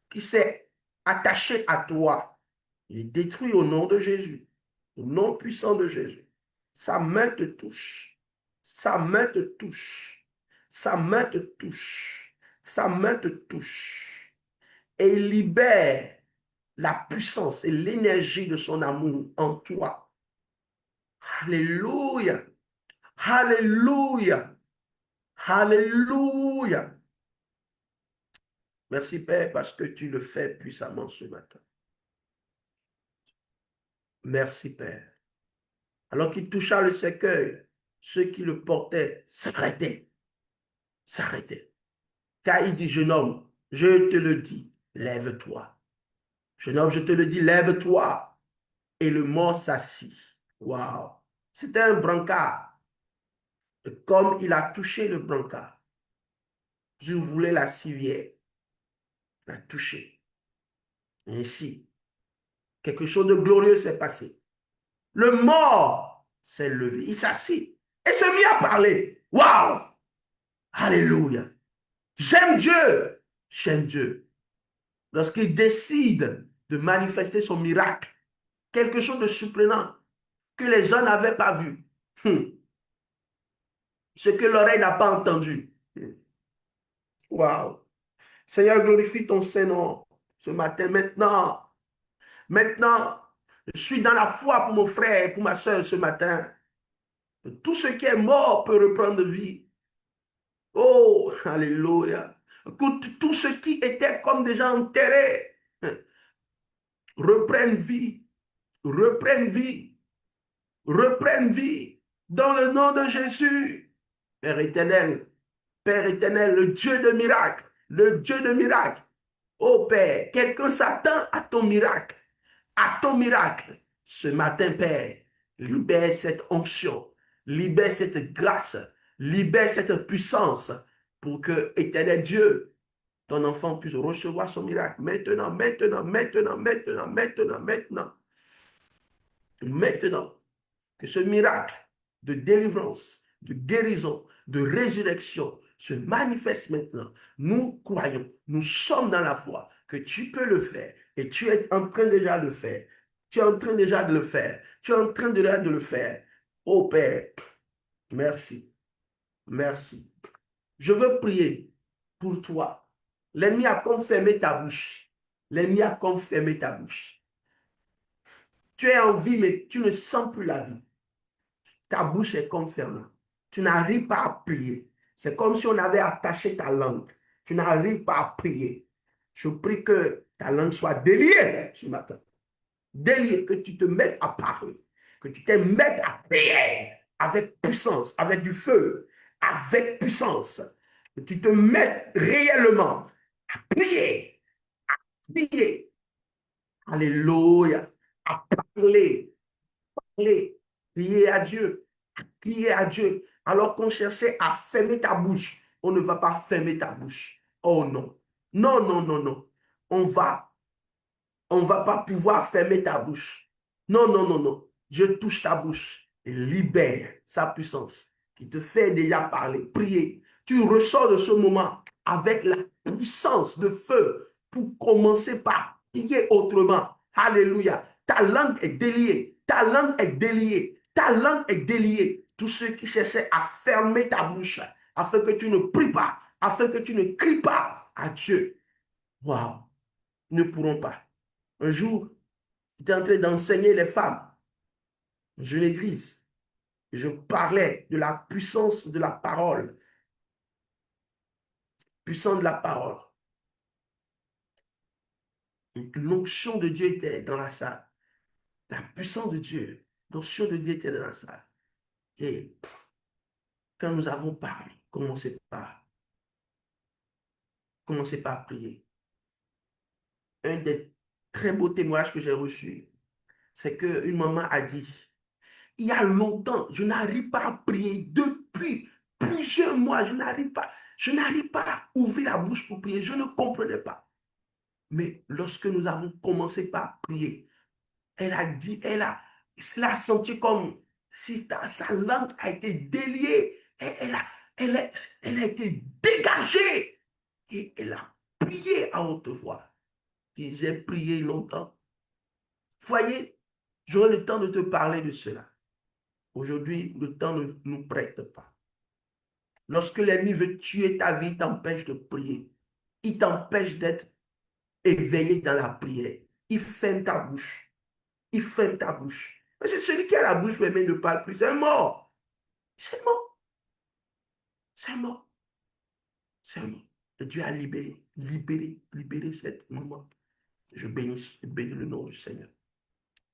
qui s'est attaché à toi. Il détruit au nom de Jésus, au nom puissant de Jésus. Sa main te touche, sa main te touche, sa main te touche, sa main te touche. Et il libère la puissance et l'énergie de son amour en toi. Alléluia. Alléluia. Alléluia. Merci Père parce que tu le fais puissamment ce matin. Merci Père. Alors qu'il toucha le cercueil, ceux qui le portaient s'arrêtaient. S'arrêtaient. Car il dit, jeune homme, je te le dis, lève-toi. Jeune homme, je te le dis, lève-toi. Et le mort s'assit. Waouh. C'était un brancard. Et comme il a touché le brancard, je voulais la civière, la toucher. Et ainsi, quelque chose de glorieux s'est passé. Le mort s'est levé, il s'assit et se mit à parler. Waouh! Alléluia! J'aime Dieu! J'aime Dieu. Lorsqu'il décide de manifester son miracle, quelque chose de surprenant que les gens n'avaient pas vu, ce que l'oreille n'a pas entendu. Waouh! Seigneur, glorifie ton Saint-Nom ce matin. Maintenant, Je suis dans la foi pour mon frère et pour ma soeur ce matin. Tout ce qui est mort peut reprendre vie. Oh, alléluia. Tout ce qui était comme déjà enterré reprenne vie, reprenne vie, reprenne vie dans le nom de Jésus. Père éternel, le Dieu de miracles, le Dieu de miracles. Oh Père, quelqu'un s'attend à ton miracle, à ton miracle. Ce matin, Père, libère cette onction, libère cette grâce, libère cette puissance pour que, éternel Dieu, ton enfant puisse recevoir son miracle. Maintenant, maintenant, maintenant, maintenant, maintenant, maintenant, maintenant, que ce miracle de délivrance, de guérison, de résurrection se manifeste maintenant. Nous croyons, nous sommes dans la foi que tu peux le faire et tu es en train déjà de le faire. Tu es en train déjà de le faire. Tu es en train déjà de le faire. Oh Père, merci. Merci. Je veux prier pour toi. L'ennemi a confirmé ta bouche. L'ennemi a confirmé ta bouche. Tu es en vie, mais tu ne sens plus la vie. Ta bouche est comme fermée. Tu n'arrives pas à prier. C'est comme si on avait attaché ta langue. Tu n'arrives pas à prier. Je prie que ta langue soit déliée ce matin. Déliée, que tu te mettes à parler. Que tu te mettes à prier avec puissance, avec du feu, avec puissance. Que tu te mettes réellement à prier, prier. Alléluia. À parler, parler, prier à Dieu. Prier à Dieu, alors qu'on cherchait à fermer ta bouche, on ne va pas fermer ta bouche. Oh non. Non, non, non, non. On va on ne va pas pouvoir fermer ta bouche. Non, non, non, non. Dieu touche ta bouche et libère sa puissance qui te fait déjà parler, prier. Tu ressors de ce moment avec la puissance de feu pour commencer par prier autrement. Alléluia. Ta langue est déliée. Ta langue est déliée. Ta langue est déliée. Tous ceux qui cherchaient à fermer ta bouche afin que tu ne pries pas, afin que tu ne cries pas à Dieu. Waouh, ne pourront pas. Un jour, j'étais en train d'enseigner les femmes dans une église. Je parlais de la puissance de la parole. Puissance de la parole. L'onction de Dieu était dans la salle. La puissance de Dieu, l'onction de Dieu était dans la salle. Et quand nous avons parlé, commencez par prier. Un des très beaux témoignages que j'ai reçus, c'est qu'une maman a dit, il y a longtemps, je n'arrive pas à prier depuis plusieurs mois, je n'arrive pas à ouvrir la bouche pour prier, je ne comprenais pas. Mais lorsque nous avons commencé par prier, elle a dit, elle a senti comme si sa langue a été déliée, elle a, elle a été dégagée et elle a prié à haute voix. Et j'ai prié longtemps. Voyez, j'aurai le temps de te parler de cela. Aujourd'hui, le temps ne nous prête pas. Lorsque l'ennemi veut tuer ta vie, il t'empêche de prier. Il t'empêche d'être éveillé dans la prière. Il ferme ta bouche. Il ferme ta bouche. Parce que celui qui a la bouche fermée ne parle plus. C'est mort. C'est mort. C'est mort. C'est mort. Et Dieu a libéré cette maman. Je bénis le nom du Seigneur.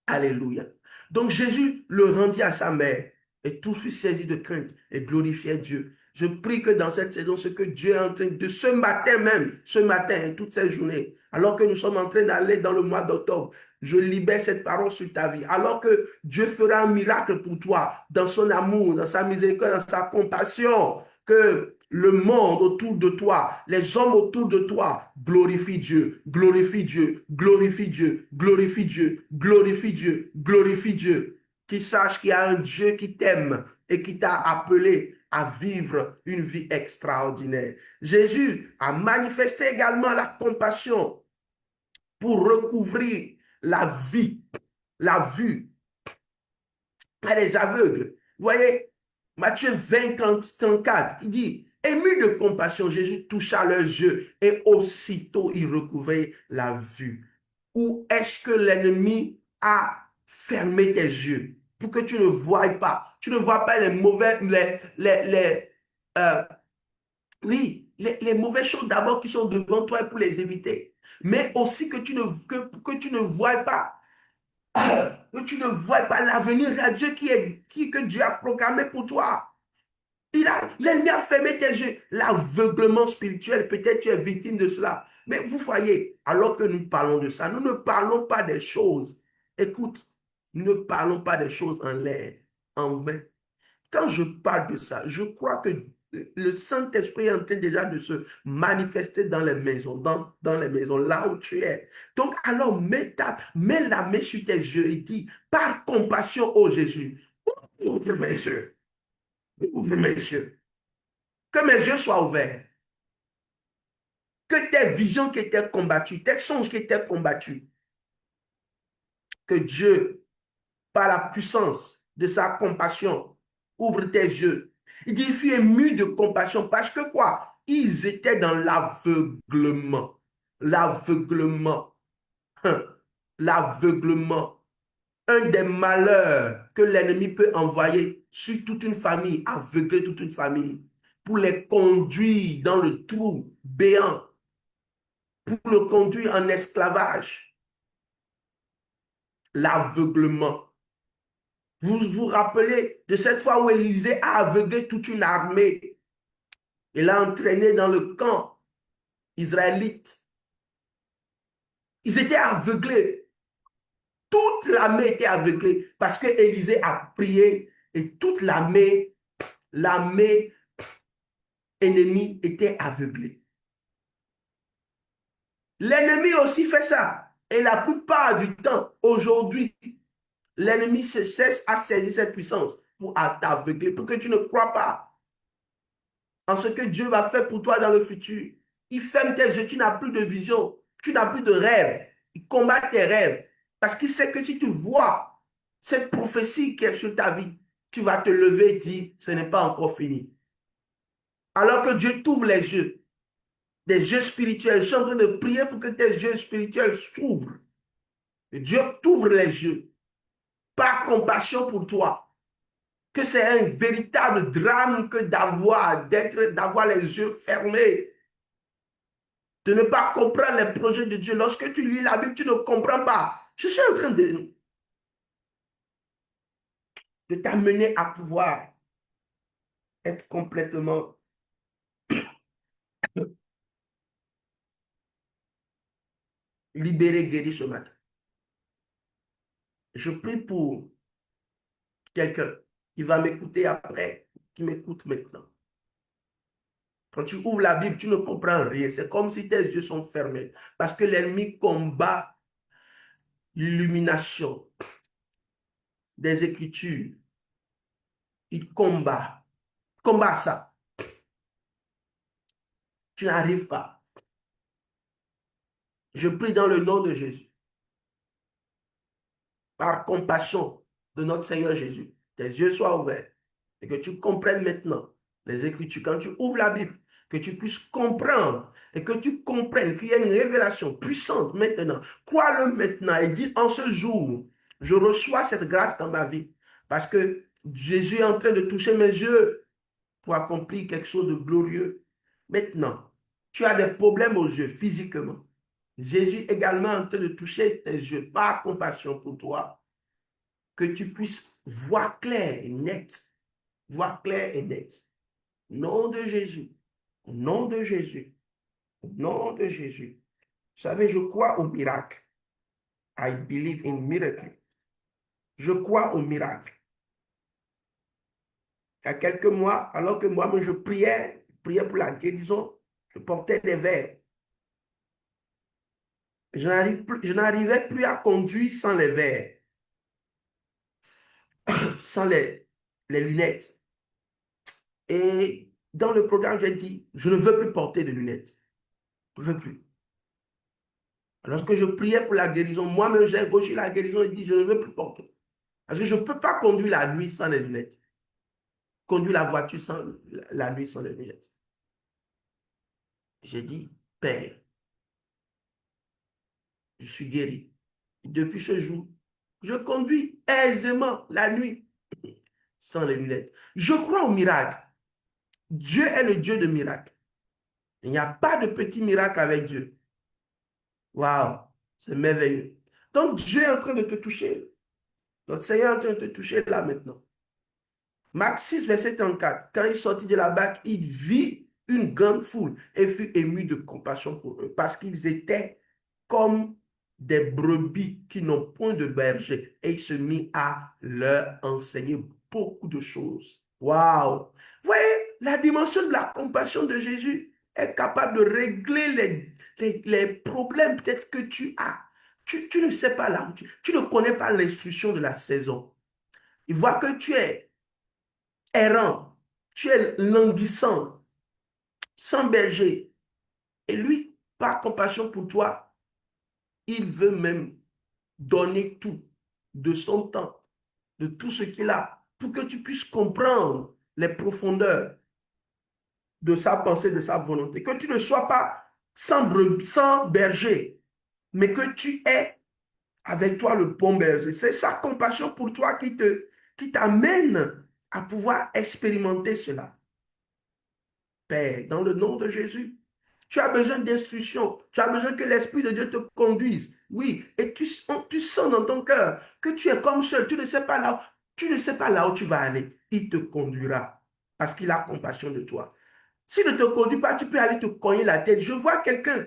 Alléluia. Donc Jésus le rendit à sa mère et tous furent saisis de crainte et glorifiaient Dieu. Je prie que dans cette saison, ce que Dieu est en train de, ce matin même, ce matin, toute cette journée, alors que nous sommes en train d'aller dans le mois d'octobre, je libère cette parole sur ta vie. Alors que Dieu fera un miracle pour toi, dans son amour, dans sa miséricorde, dans sa compassion, que le monde autour de toi, les hommes autour de toi, glorifient Dieu, glorifient Dieu, glorifient Dieu, glorifient Dieu, glorifient Dieu, glorifient Dieu. Qu'ils sachent qu'il y a un Dieu qui t'aime et qui t'a appelé à vivre une vie extraordinaire. Jésus a manifesté également la compassion pour recouvrir la vie, la vue à les aveugles. Vous voyez, Matthieu 20, 30, 34, il dit, ému de compassion, Jésus toucha leurs yeux et aussitôt il recouvrait la vue. Où est-ce que l'ennemi a fermer tes yeux pour que tu ne voies pas. Tu ne vois pas les mauvais, euh, oui, les mauvaises choses d'abord qui sont devant toi pour les éviter. Mais aussi que tu ne vois pas, que tu ne vois pas l'avenir radieux que Dieu a programmé pour toi. L'ennemi a fermé tes yeux. L'aveuglement spirituel, peut-être tu es victime de cela. Mais vous voyez, alors que nous parlons de ça, nous ne parlons pas des choses. Écoute, nous ne parlons pas des choses en l'air, en vain. Quand je parle de ça, je crois que le Saint-Esprit est en train déjà de se manifester dans les maisons, dans les maisons, là où tu es. Donc, alors, mets la main sur tes yeux et dis, par compassion, ô Jésus, ouvre mes yeux, ouvre mes yeux. Que mes yeux soient ouverts. Que tes visions qui étaient combattues, tes songes qui étaient combattus, que Dieu, par la puissance de sa compassion, ouvre tes yeux. Il dit, il fut ému de compassion parce que quoi? Ils étaient dans l'aveuglement. L'aveuglement. L'aveuglement. Un des malheurs que l'ennemi peut envoyer sur toute une famille, aveugler toute une famille, pour les conduire dans le trou béant, pour le conduire en esclavage. L'aveuglement. Vous vous rappelez de cette fois où Élisée a aveuglé toute une armée et l'a entraîné dans le camp israélite. Ils étaient aveuglés. Toute l'armée était aveuglée parce que Élisée a prié et toute l'armée ennemie était aveuglée. L'ennemi aussi fait ça. Et la plupart du temps, aujourd'hui, l'ennemi se cesse à saisir cette puissance pour t'aveugler, pour que tu ne crois pas en ce que Dieu va faire pour toi dans le futur. Il ferme tes yeux, tu n'as plus de vision, tu n'as plus de rêve. Il combat tes rêves parce qu'il sait que si tu vois cette prophétie qui est sur ta vie, tu vas te lever et dire, ce n'est pas encore fini. Alors que Dieu t'ouvre les yeux, des yeux spirituels. Je suis en train de prier pour que tes yeux spirituels s'ouvrent. Dieu t'ouvre les yeux par compassion pour toi. Que c'est un véritable drame que d'avoir les yeux fermés, de ne pas comprendre les projets de Dieu. Lorsque tu lis la Bible, tu ne comprends pas. Je suis en train de t'amener à pouvoir être complètement libéré, guéri ce matin. Je prie pour quelqu'un qui va m'écouter après, qui m'écoute maintenant. Quand tu ouvres la Bible, tu ne comprends rien. C'est comme si tes yeux sont fermés. Parce que l'ennemi combat l'illumination des Écritures. Il combat ça. Tu n'arrives pas. Je prie dans le nom de Jésus, par compassion de notre Seigneur Jésus, tes yeux soient ouverts et que tu comprennes maintenant les Écritures. Quand tu ouvres la Bible, que tu puisses comprendre et que tu comprennes qu'il y a une révélation puissante maintenant. Crois-le maintenant et dis en ce jour, je reçois cette grâce dans ma vie parce que Jésus est en train de toucher mes yeux pour accomplir quelque chose de glorieux. Maintenant, tu as des problèmes aux yeux physiquement. Jésus également en train de toucher tes yeux par compassion pour toi, que tu puisses voir clair et net, voir clair et net. Au nom de Jésus, au nom de Jésus, au nom de Jésus. Vous savez, je crois au miracle. I believe in miracle. Je crois au miracle. Il y a quelques mois, alors que moi-même je priais pour la guérison, je portais des verres. Je n'arrivais plus à conduire sans les verres, sans les lunettes. Et dans le programme, j'ai dit, je ne veux plus porter de lunettes. Je ne veux plus. Lorsque je priais pour la guérison, moi-même, j'ai reçu la guérison et dit, je ne veux plus porter. Parce que je ne peux pas conduire la nuit sans les lunettes. Conduire la voiture la nuit sans les lunettes. J'ai dit, Père, je suis guéri. Et depuis ce jour, Je conduis aisément la nuit sans les lunettes. Je crois au miracle. Dieu est le Dieu de miracles. Il n'y a pas de petit miracle avec Dieu. Waouh, c'est merveilleux. Donc Dieu est en train de te toucher. Notre Seigneur est en train de te toucher là maintenant. Marc 6, verset 34. Quand il sortit de la barque, il vit une grande foule et fut ému de compassion pour eux parce qu'ils étaient comme des brebis qui n'ont point de berger. Et il se mit à leur enseigner beaucoup de choses. Waouh! Vous voyez, la dimension de la compassion de Jésus est capable de régler les problèmes peut-être que tu as. Tu ne sais pas là, tu ne connais pas l'instruction de la saison. Il voit que tu es errant, tu es languissant, sans berger. Et lui, par compassion pour toi, il veut même donner tout de son temps, de tout ce qu'il a, pour que tu puisses comprendre les profondeurs de sa pensée, de sa volonté. Que tu ne sois pas sans berger, mais que tu aies avec toi le bon berger. C'est sa compassion pour toi qui t'amène à pouvoir expérimenter cela. Père, dans le nom de Jésus, tu as besoin d'instruction. Tu as besoin que l'Esprit de Dieu te conduise. Oui, et tu sens dans ton cœur que tu es comme seul. Tu ne sais pas là où tu vas aller. Il te conduira parce qu'il a compassion de toi. S'il ne te conduit pas, tu peux aller te cogner la tête. Je vois quelqu'un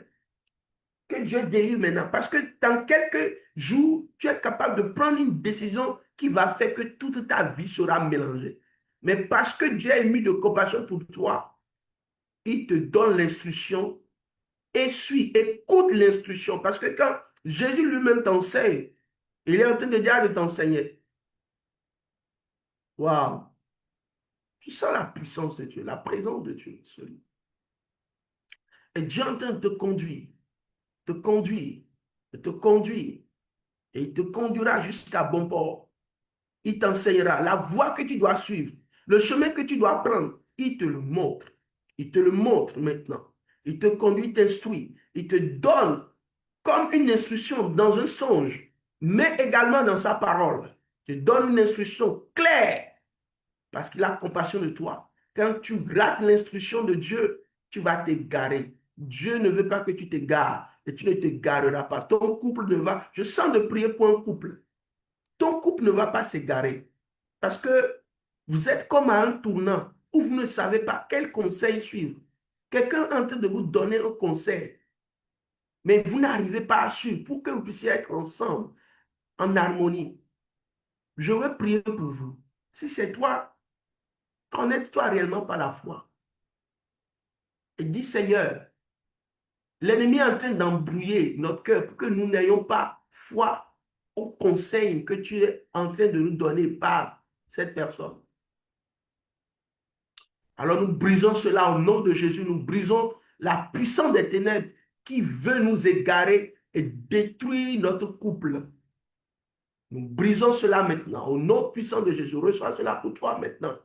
que Dieu délivre maintenant parce que dans quelques jours, tu es capable de prendre une décision qui va faire que toute ta vie sera mélangée. Mais parce que Dieu a mis de compassion pour toi, il te donne l'instruction et écoute l'instruction. Parce que quand Jésus lui-même t'enseigne, il est en train de dire de t'enseigner. Waouh! Tu sens la puissance de Dieu, la présence de Dieu sur lui. Et Dieu est en train de te conduire, te conduire, de te conduire. Et il te conduira jusqu'à bon port. Il t'enseignera la voie que tu dois suivre, le chemin que tu dois prendre. Il te le montre. Il te le montre maintenant. Il te conduit, t'instruit. Il te donne comme une instruction dans un songe, mais également dans sa parole. Il te donne une instruction claire parce qu'il a compassion de toi. Quand tu rates l'instruction de Dieu, tu vas t'égarer. Dieu ne veut pas que tu t'égares et tu ne t'égareras pas. Ton couple ne va... Je sens de prier pour un couple. Ton couple ne va pas s'égarer parce que vous êtes comme à un tournant où vous ne savez pas quel conseil suivre. Quelqu'un est en train de vous donner un conseil, mais vous n'arrivez pas à suivre pour que vous puissiez être ensemble, en harmonie. Je veux prier pour vous. Si c'est toi, connecte-toi réellement par la foi. Et dis, Seigneur, l'ennemi est en train d'embrouiller notre cœur pour que nous n'ayons pas foi au conseil que tu es en train de nous donner par cette personne. Alors nous brisons cela au nom de Jésus. Nous brisons la puissance des ténèbres qui veut nous égarer et détruire notre couple. Nous brisons cela maintenant. Au nom puissant de Jésus, reçois cela pour toi maintenant.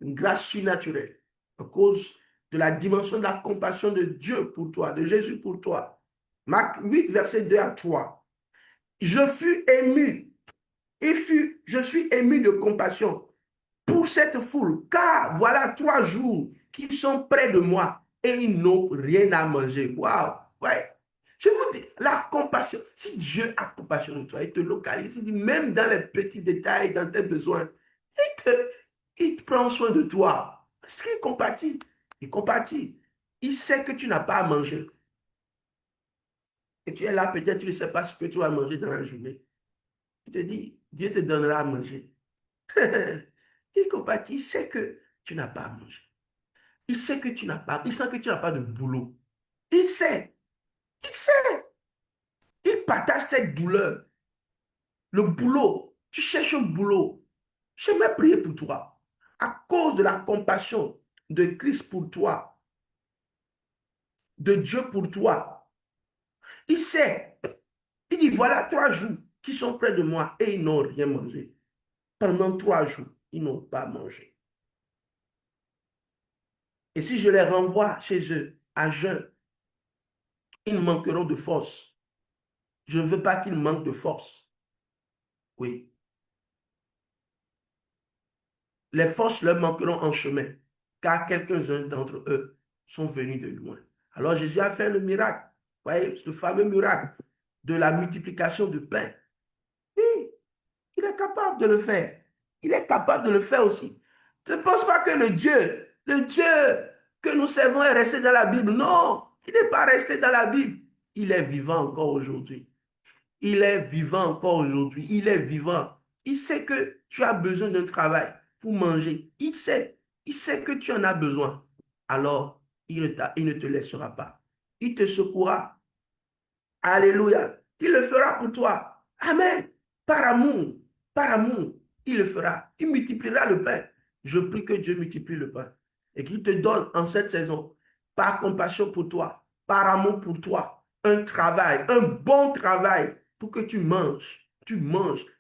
Une grâce surnaturelle à cause de la dimension de la compassion de Dieu pour toi, de Jésus pour toi. Marc 8, verset 2 à 3. Je fus ému. Je suis ému de compassion pour cette foule, car voilà 3 jours qu'ils sont près de moi et ils n'ont rien à manger. Waouh! Ouais. Je vous dis, la compassion, si Dieu a compassion de toi, il te localise, il dit, même dans les petits détails, dans tes besoins, il prend soin de toi. Parce qu'il compatit. Il compatit. Il sait que tu n'as pas à manger. Et tu es là, peut-être tu ne sais pas ce que tu vas manger dans la journée. Il te dit, Dieu te donnera à manger. Il compatit, il sait que tu n'as pas à manger. Il sait que il sait que tu n'as pas de boulot. Il sait, il partage cette douleur. Le boulot, tu cherches un boulot. J'aimerais prier pour toi. À cause de la compassion de Christ pour toi, de Dieu pour toi. Il sait, il dit, voilà 3 jours qui sont près de moi et ils n'ont rien mangé. Pendant 3 jours, ils n'ont pas mangé. Et si je les renvoie chez eux à jeun, ils manqueront de force. Je ne veux pas qu'ils manquent de force. Oui. Les forces leur manqueront en chemin, car quelques-uns d'entre eux sont venus de loin. Alors Jésus a fait le miracle. Vous voyez, le fameux miracle de la multiplication du pain. Oui, il est capable de le faire. Il est capable de le faire aussi. Je ne pense pas que le Dieu que nous servons est resté dans la Bible. Non, il n'est pas resté dans la Bible. Il est vivant encore aujourd'hui. Il est vivant encore aujourd'hui. Il est vivant. Il sait que tu as besoin d'un travail pour manger. Il sait. Il sait que tu en as besoin. Alors, il ne te laissera pas. Il te secourra. Alléluia. Il le fera pour toi. Amen. Par amour. Par amour. Il le fera. Il multipliera le pain. Je prie que Dieu multiplie le pain et qu'il te donne en cette saison, par compassion pour toi, par amour pour toi, un travail, un bon travail pour que tu manges,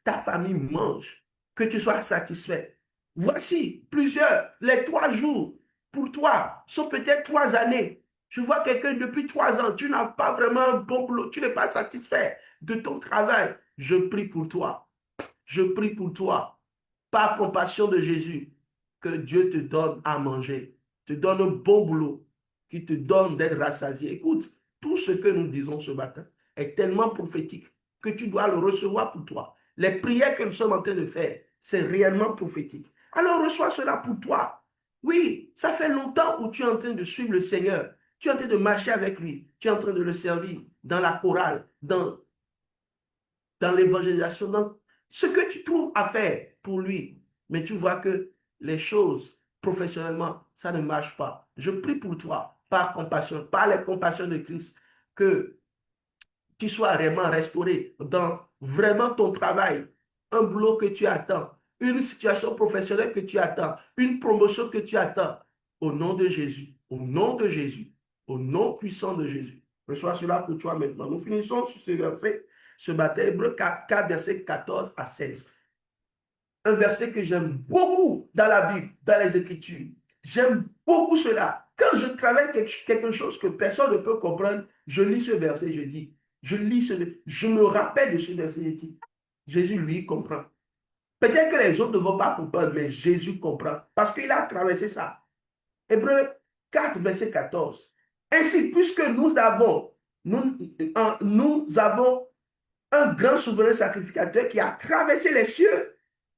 ta famille mange, que tu sois satisfait. Voici plusieurs, les 3 jours pour toi sont peut-être 3 années. Je vois quelqu'un depuis 3 ans, tu n'as pas vraiment un bon boulot, tu n'es pas satisfait de ton travail. Je prie pour toi. Je prie pour toi, par compassion de Jésus, que Dieu te donne à manger, te donne un bon boulot, qui te donne d'être rassasié. Écoute, tout ce que nous disons ce matin est tellement prophétique que tu dois le recevoir pour toi. Les prières que nous sommes en train de faire, c'est réellement prophétique. Alors reçois cela pour toi. Oui, ça fait longtemps où tu es en train de suivre le Seigneur. Tu es en train de marcher avec lui. Tu es en train de le servir dans la chorale, dans l'évangélisation, dans ce que tu trouves à faire pour lui. Mais tu vois que les choses, professionnellement, ça ne marche pas. Je prie pour toi, par compassion, par les compassions de Christ, que tu sois vraiment restauré dans vraiment ton travail, un boulot que tu attends, une situation professionnelle que tu attends, une promotion que tu attends. Au nom de Jésus, au nom de Jésus, au nom puissant de Jésus. Reçois cela pour toi maintenant. Nous finissons sur ce verset ce matin, Hébreux 4, verset 14 à 16. Un verset que j'aime beaucoup dans la Bible, dans les Écritures. J'aime beaucoup cela. Quand je travaille quelque chose que personne ne peut comprendre, je lis ce verset, je me rappelle de ce verset, je dis, Jésus, lui, comprend. Peut-être que les autres ne vont pas comprendre, mais Jésus comprend. Parce qu'il a traversé ça. Hébreux 4, verset 14. Ainsi, puisque nous avons un grand souverain sacrificateur qui a traversé les cieux,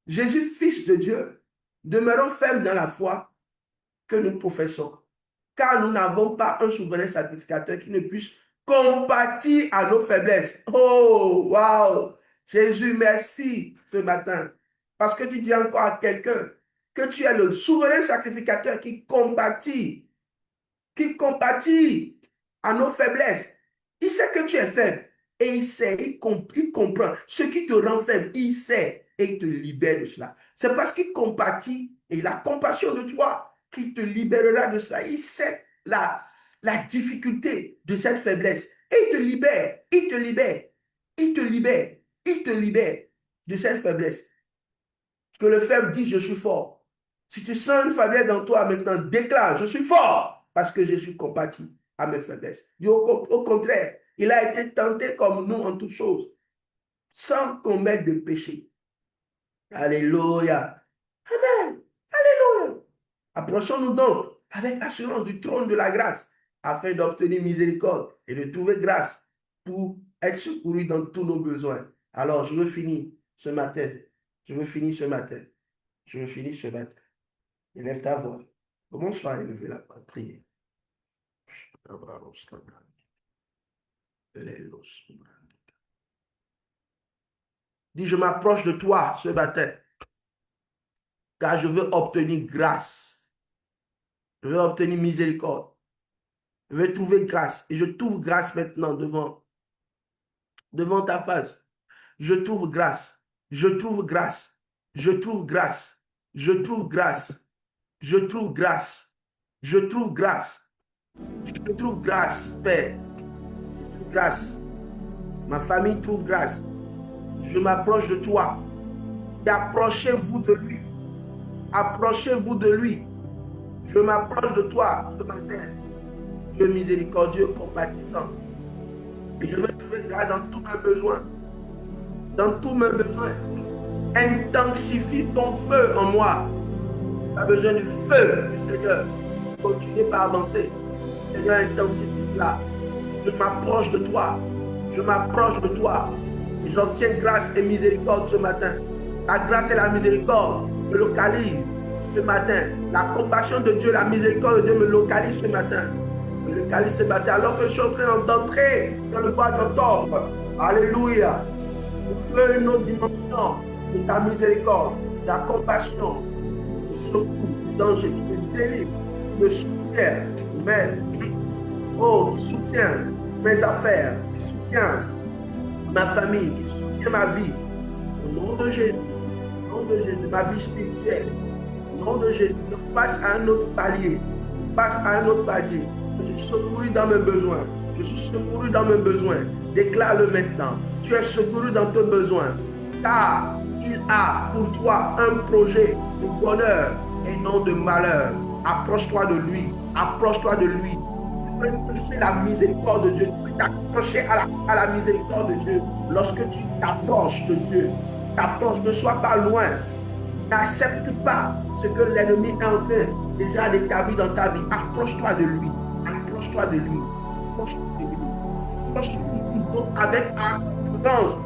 Jésus, Fils de Dieu, demeurons fermes dans la foi que nous professons, car nous n'avons pas un souverain sacrificateur qui ne puisse compatir à nos faiblesses. Oh, waouh! Jésus, merci ce matin, parce que tu dis encore à quelqu'un que tu es le souverain sacrificateur qui compatit à nos faiblesses. Il sait que tu es faible et il comprend ce qui te rend faible. Il sait et il te libère de cela. C'est parce qu'il compatit et il a compassion de toi qu'il te libérera de cela. Il sait la difficulté de cette faiblesse et il te libère, il te libère, il te libère, il te libère de cette faiblesse. Que le faible dise, je suis fort. Si tu sens une faiblesse dans toi maintenant, déclare, je suis fort parce que je suis compati à mes faiblesses. Au contraire, il a été tenté comme nous en toutes choses, sans commettre de péché. Alléluia. Amen. Alléluia. Approchons-nous donc avec assurance du trône de la grâce afin d'obtenir miséricorde et de trouver grâce pour être secouru dans tous nos besoins. Alors, je veux finir ce matin. Je veux finir ce matin. Je veux finir ce matin. Élève ta voix. Commence à élever la prière. Dis, je m'approche de toi ce matin, car je veux obtenir grâce. Je veux obtenir miséricorde. Je veux trouver grâce. Et je trouve grâce maintenant devant ta face. Je trouve grâce. Je trouve grâce. Je trouve grâce. Je trouve grâce. Je trouve grâce. Je trouve grâce. Je trouve grâce, Père. Je trouve grâce. Ma famille trouve grâce. Je m'approche de toi. Et approchez-vous de lui. Approchez-vous de lui. Je m'approche de toi ce matin. Dieu miséricordieux, compatissant. Et je veux trouver grâce dans tous mes besoins. Dans tous mes besoins. Intensifie ton feu en moi. Tu as besoin du feu du Seigneur. Continue par avancer. Seigneur, intensifie cela. Je m'approche de toi. Je m'approche de toi. Et j'obtiens grâce et miséricorde ce matin. La grâce et la miséricorde me localisent ce matin. La compassion de Dieu, la miséricorde de Dieu me localise ce matin. Me localise ce matin. Alors que je suis en train d'entrer dans le bois d'octobre. Alléluia. Je veux une autre dimension de ta miséricorde, de ta compassion, de secours, du danger qui me délivre, qui me soutient, qui soutient mes affaires, qui soutient ma famille, qui soutient ma vie. Au nom de Jésus, ma vie spirituelle, au nom de Jésus, je passe à un autre palier. Je suis secouru dans mes besoins. Je suis secouru dans mes besoins. Déclare-le maintenant. Tu es secouru dans tes besoins. Car il a pour toi un projet de bonheur et non de malheur. Approche-toi de lui. Approche-toi de lui. Tu peux toucher la miséricorde de Dieu. Tu peux t'accrocher à la miséricorde de Dieu. Lorsque tu t'approches de Dieu, t'approches, ne sois pas loin. N'accepte pas ce que l'ennemi est en train déjà d'établir dans ta vie. Approche-toi de lui. Approche-toi de lui. Approche-toi de lui. Approche-toi avec assurance,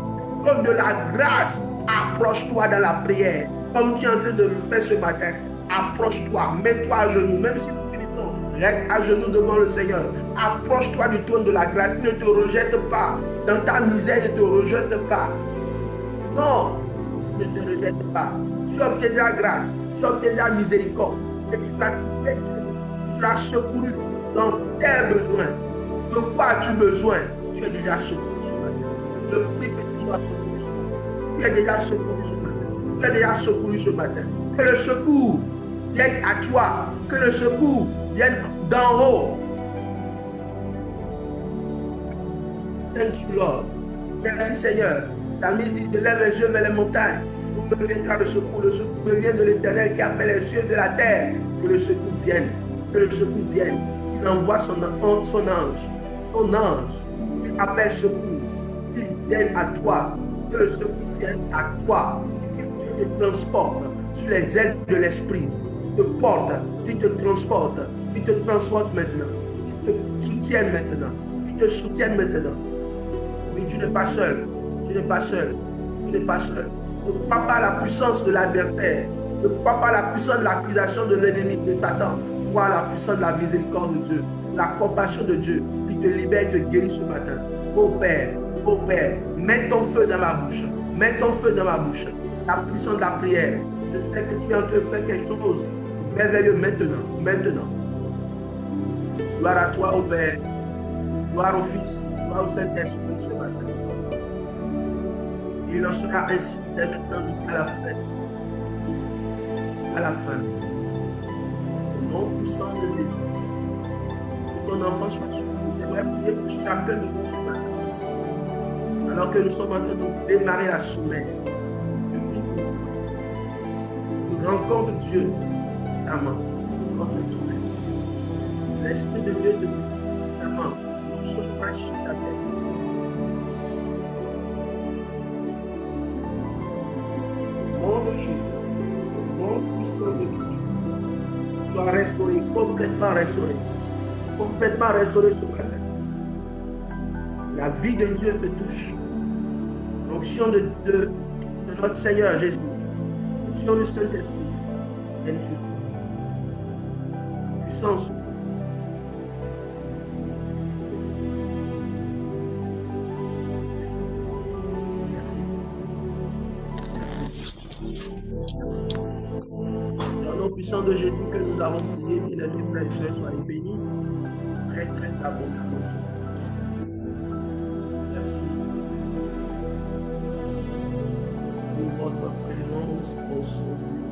comme de la grâce. Approche-toi dans la prière, comme tu es en train de le faire ce matin. Approche-toi, mets-toi à genoux, même si nous finissons, reste à genoux devant le Seigneur. Approche-toi du trône de la grâce. Il ne te rejette pas. Dans ta misère, il ne te rejette pas. Non, il ne te rejette pas. Tu obtiendras grâce, tu obtiendras miséricorde. Et tu seras secouru dans tes besoins. De quoi as-tu besoin? Tu es déjà secouru ce matin. Je prie que tu sois secouru ce matin. Tu es déjà secouru ce matin. Tu es déjà secouru ce matin. Que le secours vienne à toi. Que le secours vienne d'en haut. Thank you, Lord. Merci, Seigneur. Psalmiste dit, je lève les yeux vers les montagnes. Où me viendra le secours? Le secours me vient de l'Éternel qui a fait les cieux et la terre. Que le secours vienne. Que le secours vienne. Il envoie son ange. Ton ange. Il appelle secours. Il vienne à toi. Que le secours vienne à toi. Qu'il te transporte sur les ailes de l'esprit. Il te porte. Il te transporte. Il te transporte maintenant. Il te soutienne maintenant. Il te soutienne maintenant. Oui, tu n'es pas seul. Tu n'es pas seul. Tu n'es pas seul. Ne crois pas à la puissance de l'adversaire. Ne crois pas à la puissance de l'accusation de l'ennemi, de Satan. Crois à la puissance de la miséricorde de Dieu. La compassion de Dieu qui te libère et te guérit ce matin. Oh Père, mets ton feu dans ma bouche. Mets ton feu dans ma bouche. La puissance de la prière. Je sais que tu es en train de faire quelque chose de merveilleux maintenant. Maintenant. Gloire à toi, oh Père. Gloire au Fils. Gloire au Saint-Esprit ce matin. Il en sera ainsi dès maintenant jusqu'à la fin. À la fin. Au nom puissant de Jésus. Que ton enfant soit sauvé. J'aimerais prier pour chacun de nous ce matin. Alors que nous sommes en train de démarrer la semaine. Nous rencontrons Dieu notamment dans cette semaine. L'Esprit de Dieu te dit notamment, nous sommes fâchés ta tête. Tu dois restaurer, complètement restaurer ce matin. La vie de Dieu te touche. L'onction de notre Seigneur Jésus, l'onction du Saint-Esprit, vienne sur toi. Puissance. Puissant de Jésus que nous avons prié, bien-aimés frères et sœurs, soyez bénis très très abondamment. Merci pour votre présence au sommet.